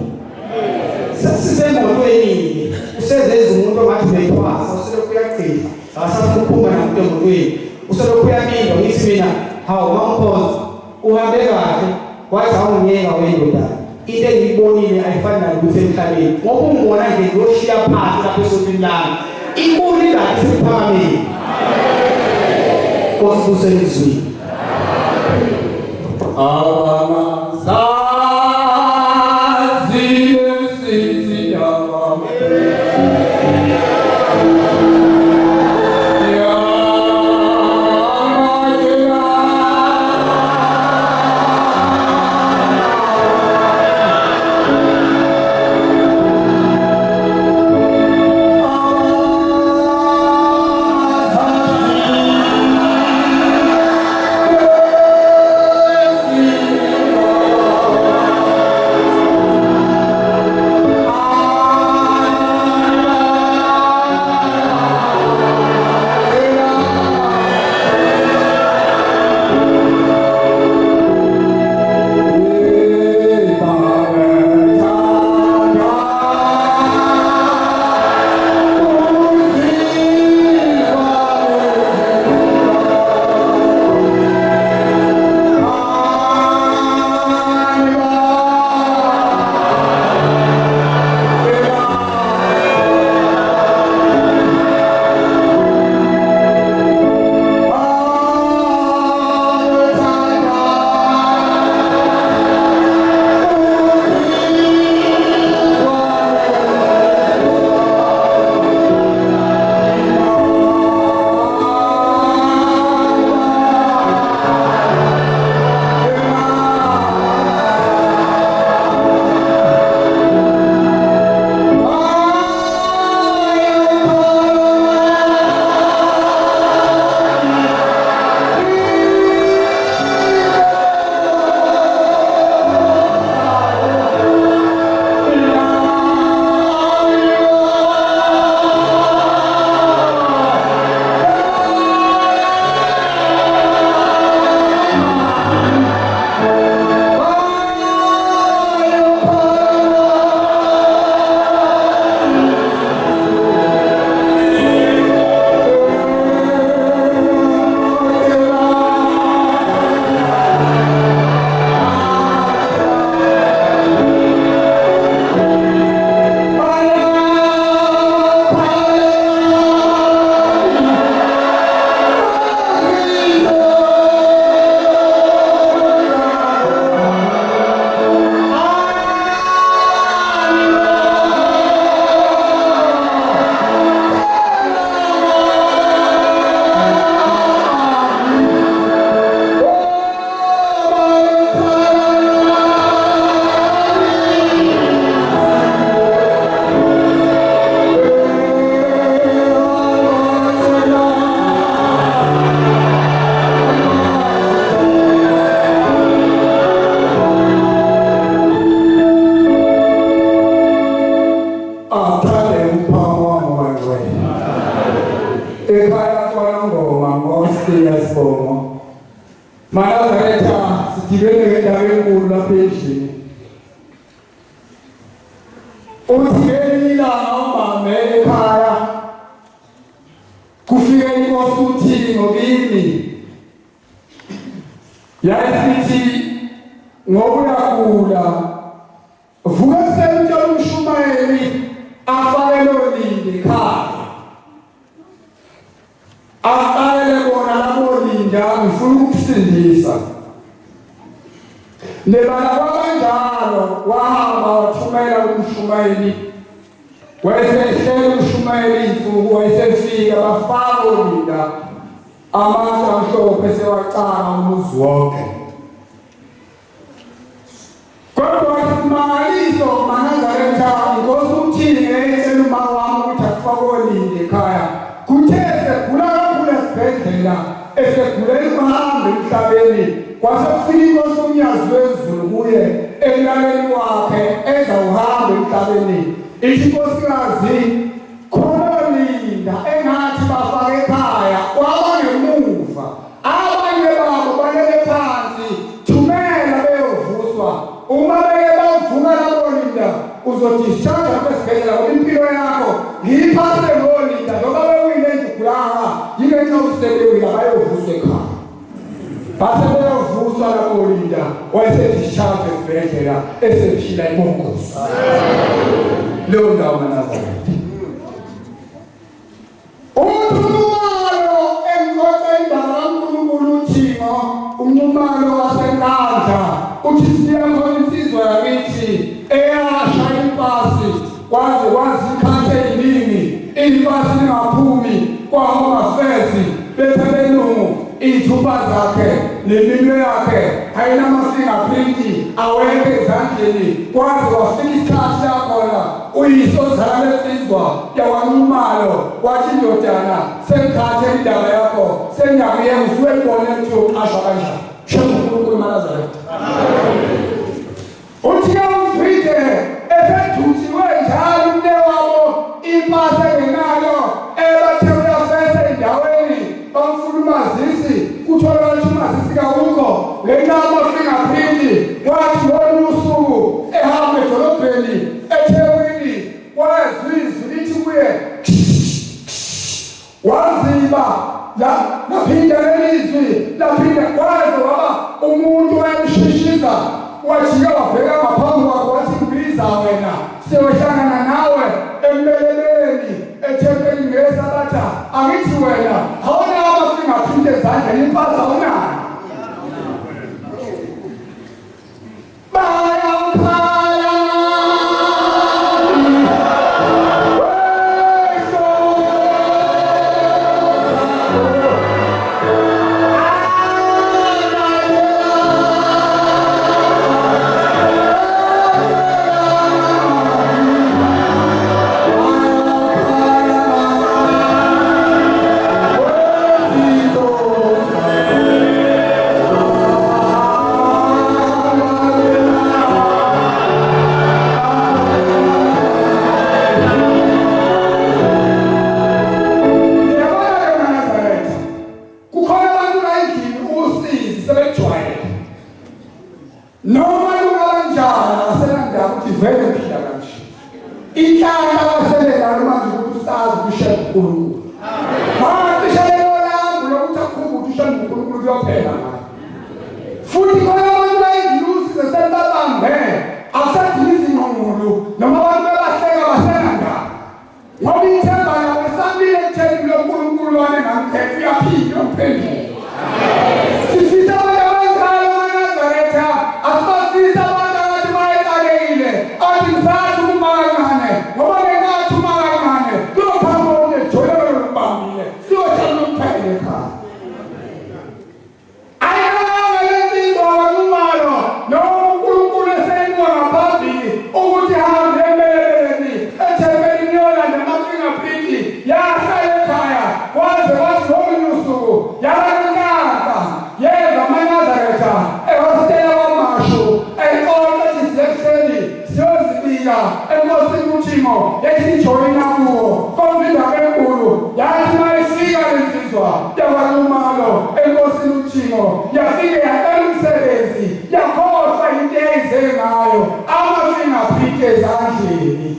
Sasizemotweni usezeza umuntu ongathi bethwasa uselokhu uyaqhila asafuphuma namuntu emotweni uselokhu uyaminda ngithi mina hawu mamkhosi uhambe kahle wathi awungiyeka wendoda into engiyibonile ayifani nalutho emhlabeni ngoba ungibona nje ngiyoshiya phansi lapha esotini lami inkulu ingadi sephameni Nkosi kuselizweni Manazaretha sidibene endaweni enkulu lapha endlini. Uthi ngelinye ilanga umama ekhaya kufike inkosi uthi ngobini. Yasithi ngoba uyagula vuka semtshela uMshumayeli afake lo lindi ekhaya. Aqale bona labo linda ngifuna ukusindisa. Nebala kwabanjalo wahamba wathumela uMshumayeli. Wayesehlela uMshumayeli insuku wayesefika bafaka ulinda amandla amhlophe sewacala umuzi wonke. Kodwa isimangaliso Manazaretha inkosi uthini ngeyetshela umama wami ukuthi akufake olinde ekhaya. Kuthe segula kakhulu esibhedlela esegulela ukuhamba emhlabeni kwasefika inkosi umnyazi wezulu kuye emlalweni wakhe ezawuhamba emhlabeni. Ithi inkosikazi khona linda engathi bafake ekhaya kwabangemuva abanye babo balele phansi thumela beyovuswa. Uma beke bavuka labo linda uzodischarge kwesibhedlela ngoba impilo yakho ngiyiphase ngolinda ngoba bewile njugulanga yingenxa ukusebewile bayovuswa ekhaya. Base beyovuswa labo linda wayesedischarge esibhedlela esephila imongozi. Leyo ndawo Manazaretha. Umnumalo engqoqweni kaNkulunkulu uThixo, umnumalo waseNkandla uthi siyakhona insizwa yakithi eyasha impasi kwaze kwazikhathe iningi impasi lingaphumi kwahomafezi bethelelungu iy'thupha zakhe neminwe yakhe ayinama-fingerprint awekho ezandleni kwaze wafika isikhathi lakhona uyisozala lensizwa yakwaNcumalo wathi ndodana sengikhathe indaba yakho sengiyakuye usuyibone ukuthi uyoqashwa kanjani. Shema uNkulunkulu Manazaretha. Uthi awuzwide eseduthiwe njalo umnewabo impasi engenayo ebathe uyafesa endaweni bamfuna umazisi kutholakala ukuthi umazisi kawukho ngenxa yama-fingerprint. Wathi ngolunye usuku ehamba edolobheni eThekwini wezwa izwi lithi kuye waziba laphinda lelizwi laphinda kwaze waba umuntu wayemshishiza wajika wabheka ngaphambi kwakhe wathi kubiza wena siyohlangana nawe emleleleni ethempelini ngesabatha. Angithi wena awunayo ama-fingerprint ezandleni impasi awunayo. Yathi mayifika lensizwa yakwa umalo enkosini uThixo yafike yaqala umsebenzi yakhohlwa into eyize ngayo amafingerprint ezandleni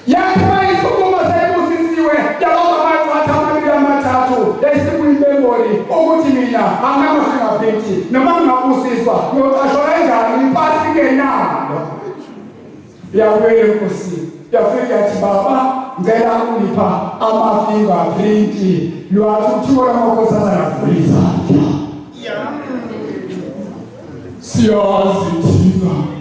yakhona isukuma sayibusisiwe yabona amabili amathathu esikuyimemori ukuthi mina angamafingerprint noma ngingabusiswa ngiyoqashwa kanjani impasi ngenalo yabuye enkosini yafika yathi baba ngicela ungipha amafingerprint lwathi uthiwa lamakhosana navula izandla siyazi thina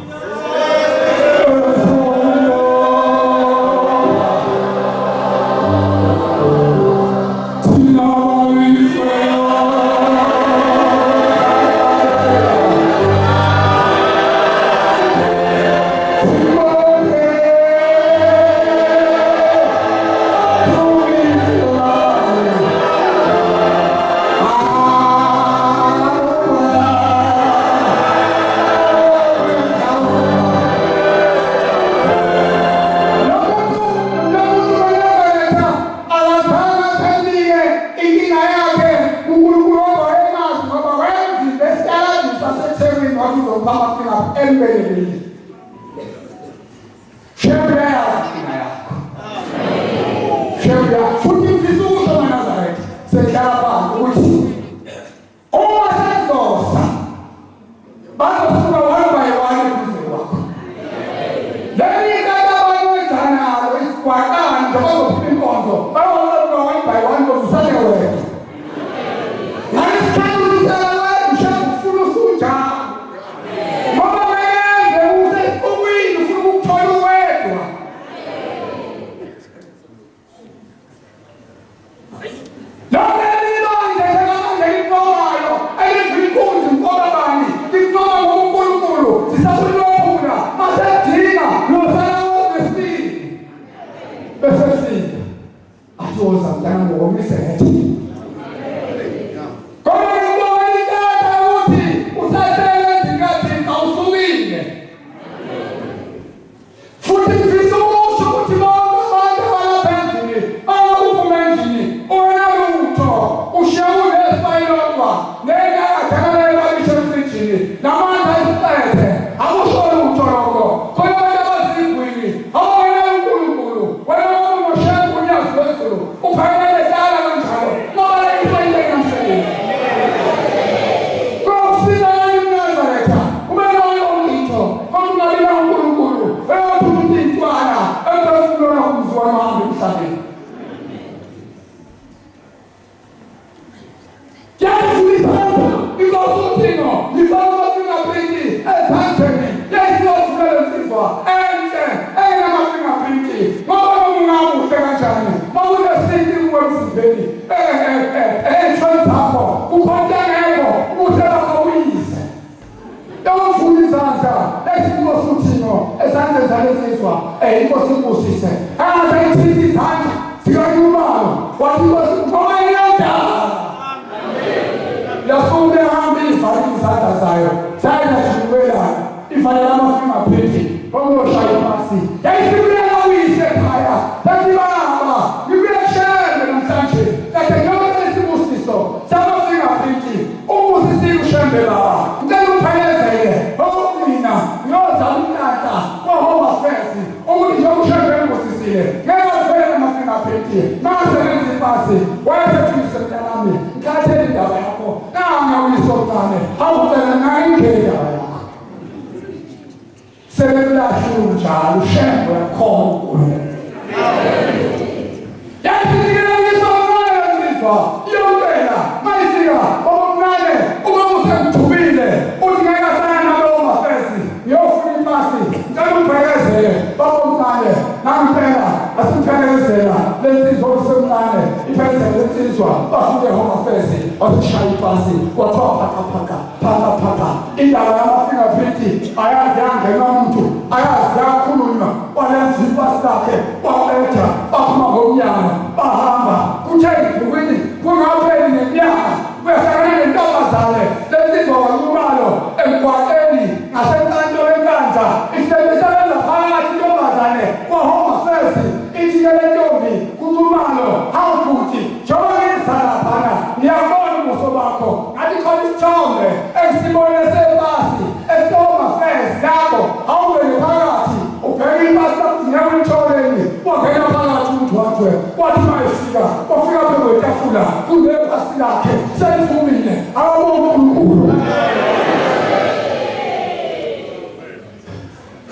How ukuthi njengoba ngizalaphana ngiyabona ubuso bakho ngathi khona isithombe engisibone sebasi esitoma fest lapho awungene phakathi ubheke impasi lakudinga kwentoleni wangena phakathi umthwathwe wathi mayefika wafika phezu kwetafula kunepasi lakhe selifumile akabonga uNkulunkulu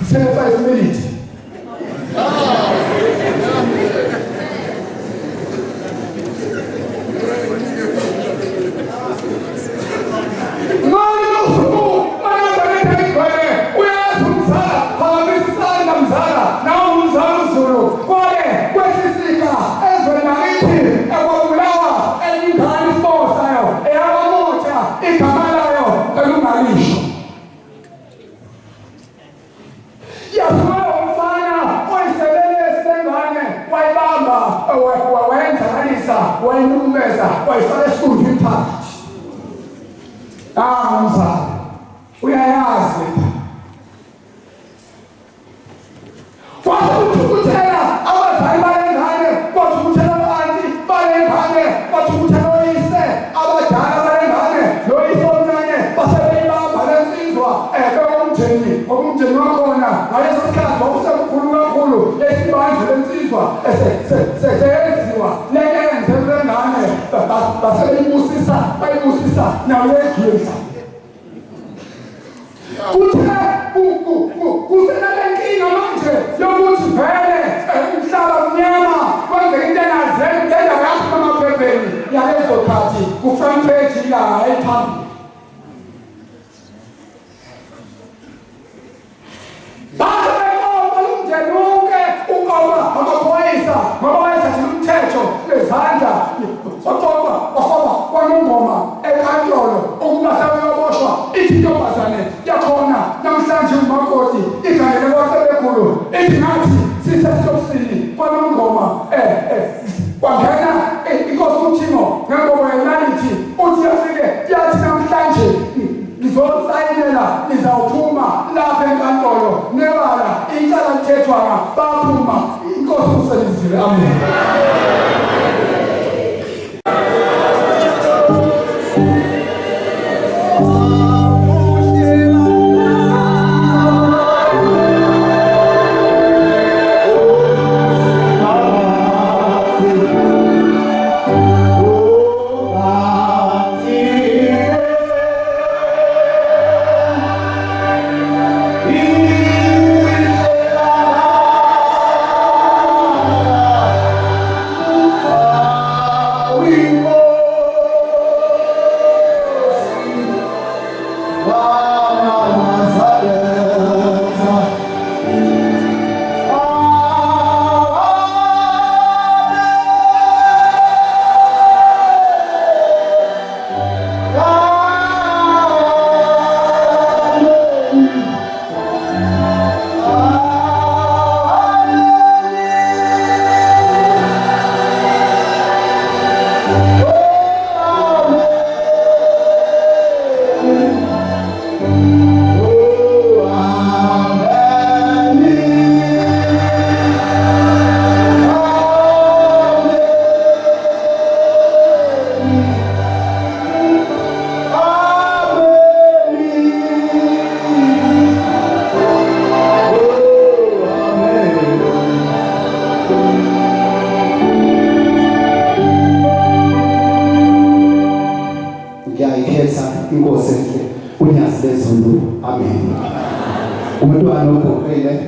5 minutes. Wayenumeza wayifaka esifundweni phakathi mzala uyayazi wathukuthela abazali balengane wathukuthela abanti balengane wathukuthela oyise abadala balengane loyise omncane basebeyibamba lensizwa okumjeni wakhona ngaleso sikhathi wawusemkhulu kakhulu esibanje lensizwa seyenziwa basebeyibusisa bayibusisa nawuyegisa kuthe kusenalenkinga manje yokuthi vele umhlaba mnyama kwenzeka into engazeki lendawo yakho emaphepheni yalezo khathi kufront page ilanga ephambili ngoba wayethathile umthetho lezandla wafaka kwanongoma enkantolo ukuba sabeyoboshwa ithi intombazane yakhona namhlanje umakoti igangele kwasebekhulu ithi nathi sisesitopsini kwanongoma kwangena inkosi uThimo ngengoma yenalithi uthi yafike yathi namhlanje ngizosayinela nizawuphuma lapha enkantolo nebala icala lithethwana baphuma inkosi usebenzile amen inkosi uNyazi lezulu amen umntwana ogoqile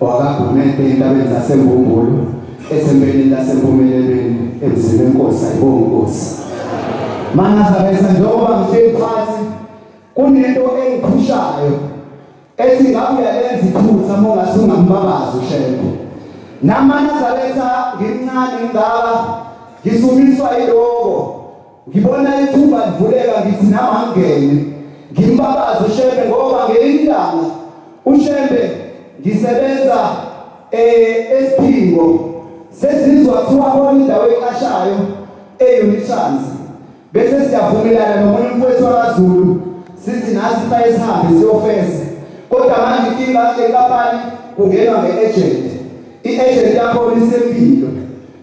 wakaGumede entabeni zaseMbumbulu ethembeni lasempumelelweni emzini wenkosi ayibonge inkosi manazabeza njengoba ngihleli phansi kunento engiphushayo ethi ngabe uyalenza iphutha mongasungambabazi ushembe namanazabeza ngimncane ngingaka ngisumiswa yiloko ngibona ithuba livuleka ngithi nama ngene ngimbabaza ushembe ngoba ngeintanga ushembe ngisebenza esiphingo sesizwa kuthiwa indawo eqashayo eUnitrans bese siyavumelana nomunye mfowethu wakaZulu sithi nasi sihambe siyofesa kodwa manje inkinga enkampani kungenwa ngeagent iagent yakho isempilo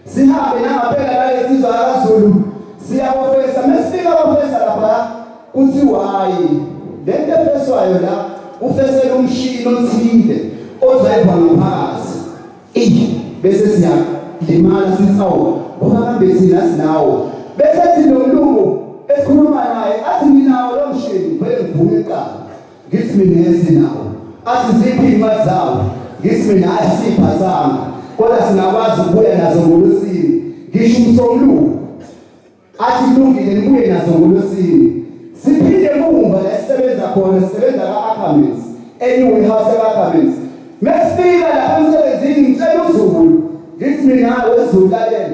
sihambe nangaphela lale sizwa siyabofesa mesifika abofesa lapha kuthi why lento efeswayo la ufesela umshini othile odrayiva ngaphakathi bese siyalimala sisawo ngoba kambe thina sinawo bese thi lo mlungu esikhuluma naye athi nginawo lo mshini vele ngivume eqala ngithi mina esinawo athi ziphi imali zawo ngithi mina asipha zami kodwa singakwazi ukubuya nazo ngolosini ngisho umsomluko athi kulungile nibuye nazo ngolosini siphinde kumba la sisebenza khona sisebenza ka-Ackermans anyway house ka-Ackermans mesifika lapha emsebenzini ngicela uZulu ngithi mina weZulu lalela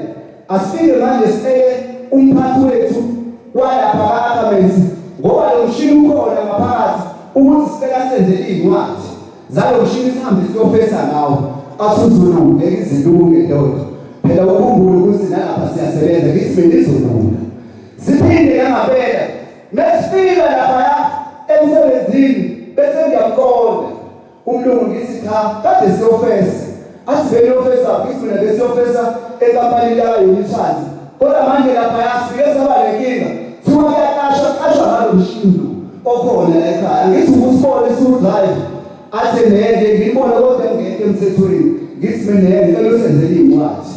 asifike manje sicele umphathi wethu walapha ka-Ackermans ngoba lo mshini ukhona ngaphakathi ukuthi sicela senzele iy'ncwadi zalo mshini sihambe siyofesa ngawo athi uZulu ekizilunge ndoda phela ukhumbule ukuthi nalapha siyasebenza ngithi mina izolunga siphinde ngempela mesifika lapha emsebenzini bese ngiyaqonda umlungu ngithi cha kade siyofesa athi beyofesa ngithi mina besiyofesa enkampanini la Unitas kodwa manje lapha yasifike saba lenkinga thiwa kuyaqashwa ngalo mshini okhona la ekhaya ngithi ukusibona drive athi neke ngibona kodwa ngeke emthethweni ngithi mina ngicela usenzele iy'ncwadi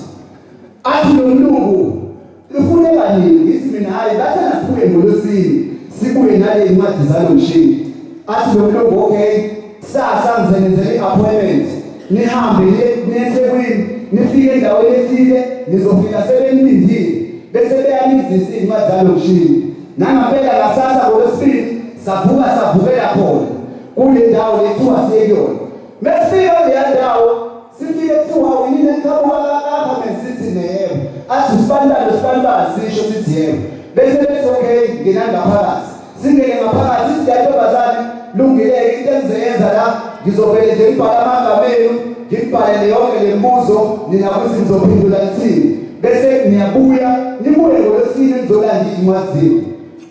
athi lo mlungu lufune kaningi ngithi mina hayi bathi asibuye ngolosini sibuye nale iy'ncwadi zalo mshini athi lo mlungu okay sasa ngizenzele i-appointment nihambe neThekwini nifike endaweni ethile nizofika sebenilindile bese beyanizisa iy'ncwadi zalo mshini nangempela ngasasa ngolosibili savukela khona kule ndawo lethiwa siyekuyona mesifika kuleya ndawo sifike kuthiwa uyini eqhamuka ka-Ackermans sithi neyebo athi usibandalo sisho sithi yebo bese bethi okay ngena ngaphakathi singene ngaphakathi sithi yantombazane lungileke into engizoyenza la ngizovele nje ngibhale amangamenu ngibhalele yonke le mbuzo ningakuthi ngizophendula lithini bese niyabuya nibuye ngolosini nizolanda iy'ncwadi zenu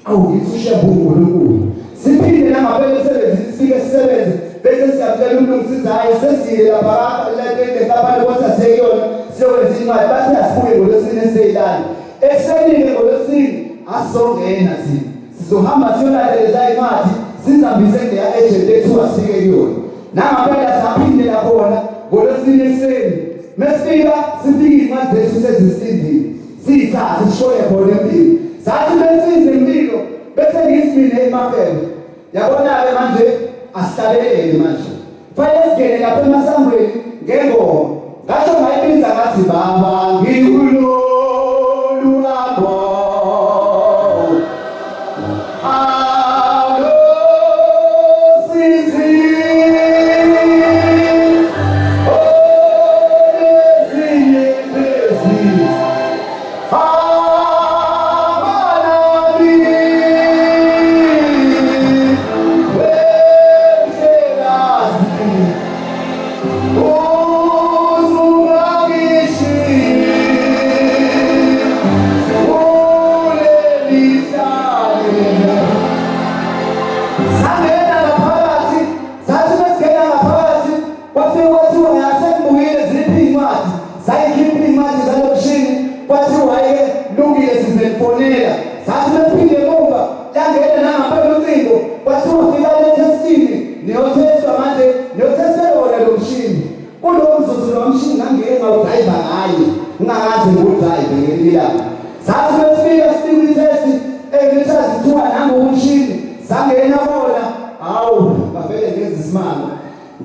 awu ngithi ushembu uNkulunkulu siphinde nangapela emsebenzini sifike sisebenze bese siyamtshela umlungu sithi hayi sesiyile lapha lenkampani kodwa siyekuyona siyokwenza incwadi bathi asibuye ngolosini eseyilanda ekuseni-ke ngolosini asizongena thina sizohamba siyolandeleza incwadi sizihambise kuleya agent ethiwa sifike kuyona nangempela siyaphindela khona ngolosini ekuseni mesifika sifike iy'ncwadi zethu sezisindile siyithathe sishone khona empilo sathi besize impilo bese ngisibine emapele yabona-ke manje asihlalelele manje fanele singene lapha emasangweni ngengoma ngasho ngayibiza ngathi baba ngikulolu hambo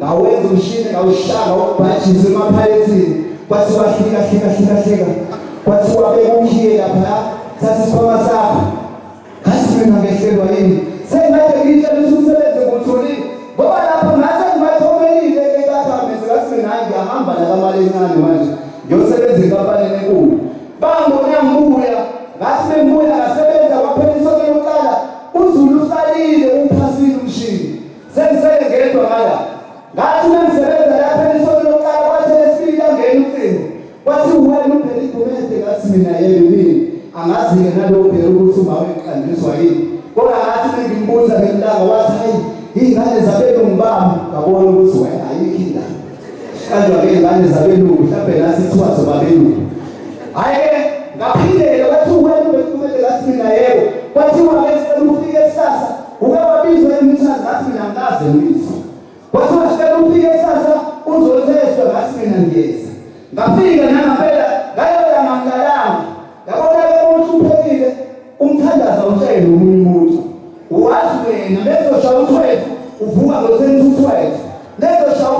ngawenza umshini ngawushaka ukubhajisa emaphayethini kwathiwa hlika kwathiwa bekukhiye lapha thatha isikhwama sakho ngathi mina ngehlelwa yini sengade ngitshela ukuthi umsebenzi ngutholile ngoba lapho ngase ngibathomelile e-Ackermans ngathi mina hayi ngiyahamba nakamali encane manje ngiyosebenza enkampanini enkulu bangibona ngibuya ngathi bengibuya ngasebenza kwaphela isonto lokuqala uZulu usalile uphasile umshini sengisele ngedwa ngala ngathi mengisebenza lapha isonto lokuqala kwathi lesibili angena ucingo kwathi wena uphela idomente ngathi mina yebo mina angazi-ke nalowo phela ukuthi umawe eqandiswa yini kodwa ngathi mengimbuza ngemlanga wathi hayi iy'ngane zabelungu bami ngabona ukuthi wena ayikho indaba kanjwa-ke iy'ngane zabelungu mhlawumbe nathi kuthiwa zobabelungu hhayi-ke ngaphindela wathi wena bekumele ngathi kwathiwa ke ufike kusasa uke wabizwa emthandazo ngathi mina ngikaze ngizwe. Kwathiwa sicela ufike kusasa uzotheswa ngathi mina ngiyeza. Ngafika nangempela ngayoya ngamlalanga yabona ke umuntu uphekile umthandazo awutshela omunye umuntu. Wathi wena bezoshaya u-12 uvuka ngo-10-12 bezoshaya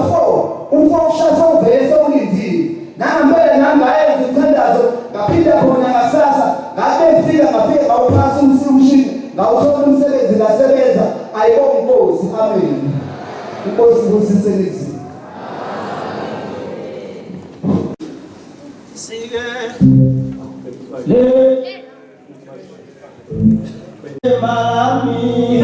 u-4 ushaya uvele sewulindile. Nangempela nangayenza umthandazo ngaphinda khona ngasasa ngabe ngifika ngafika ngawuphasa umshini ngawuthola umsebenzi ngasebenza ayibonge inkosi. Amen. Inkosi kusisebenzile. Sige mami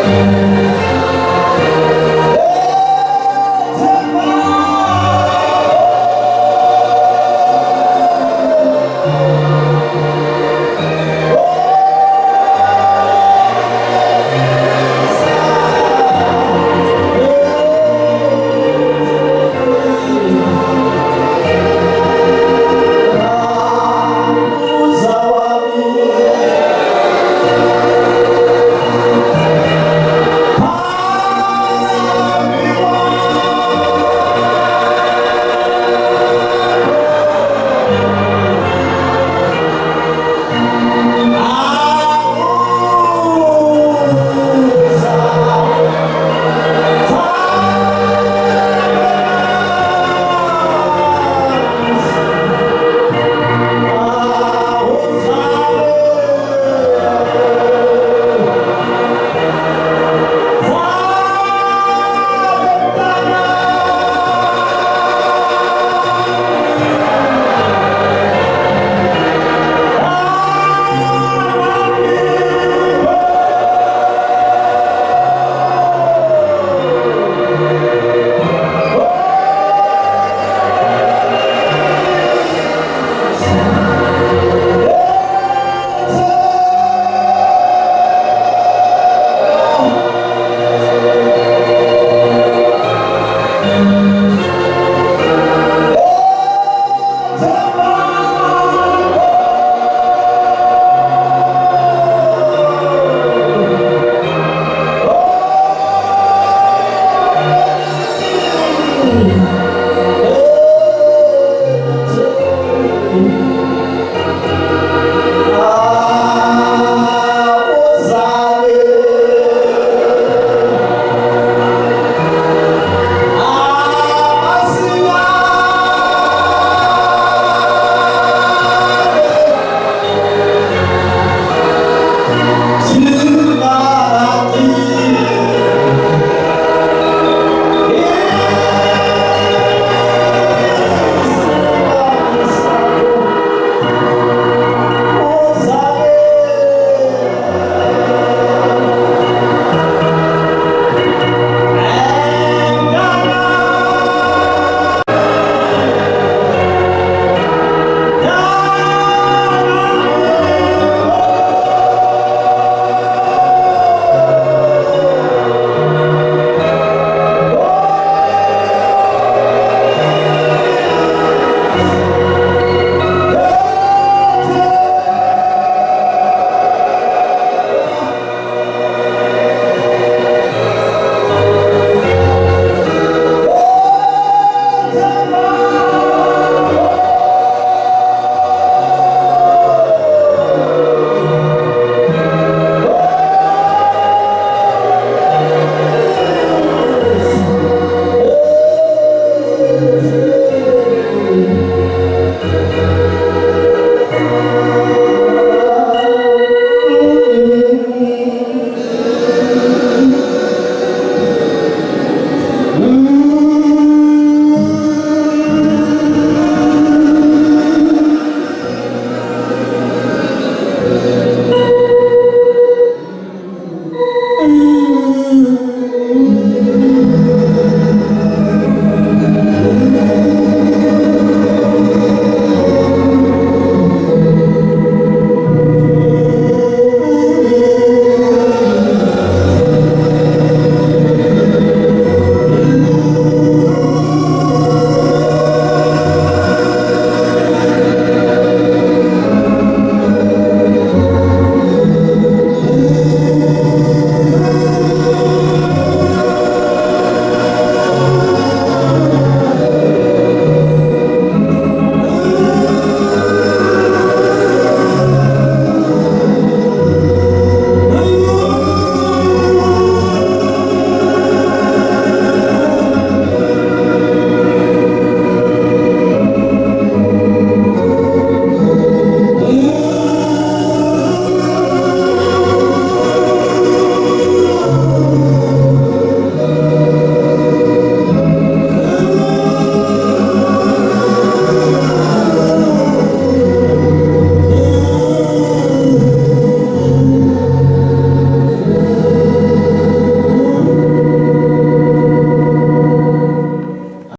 Thank you.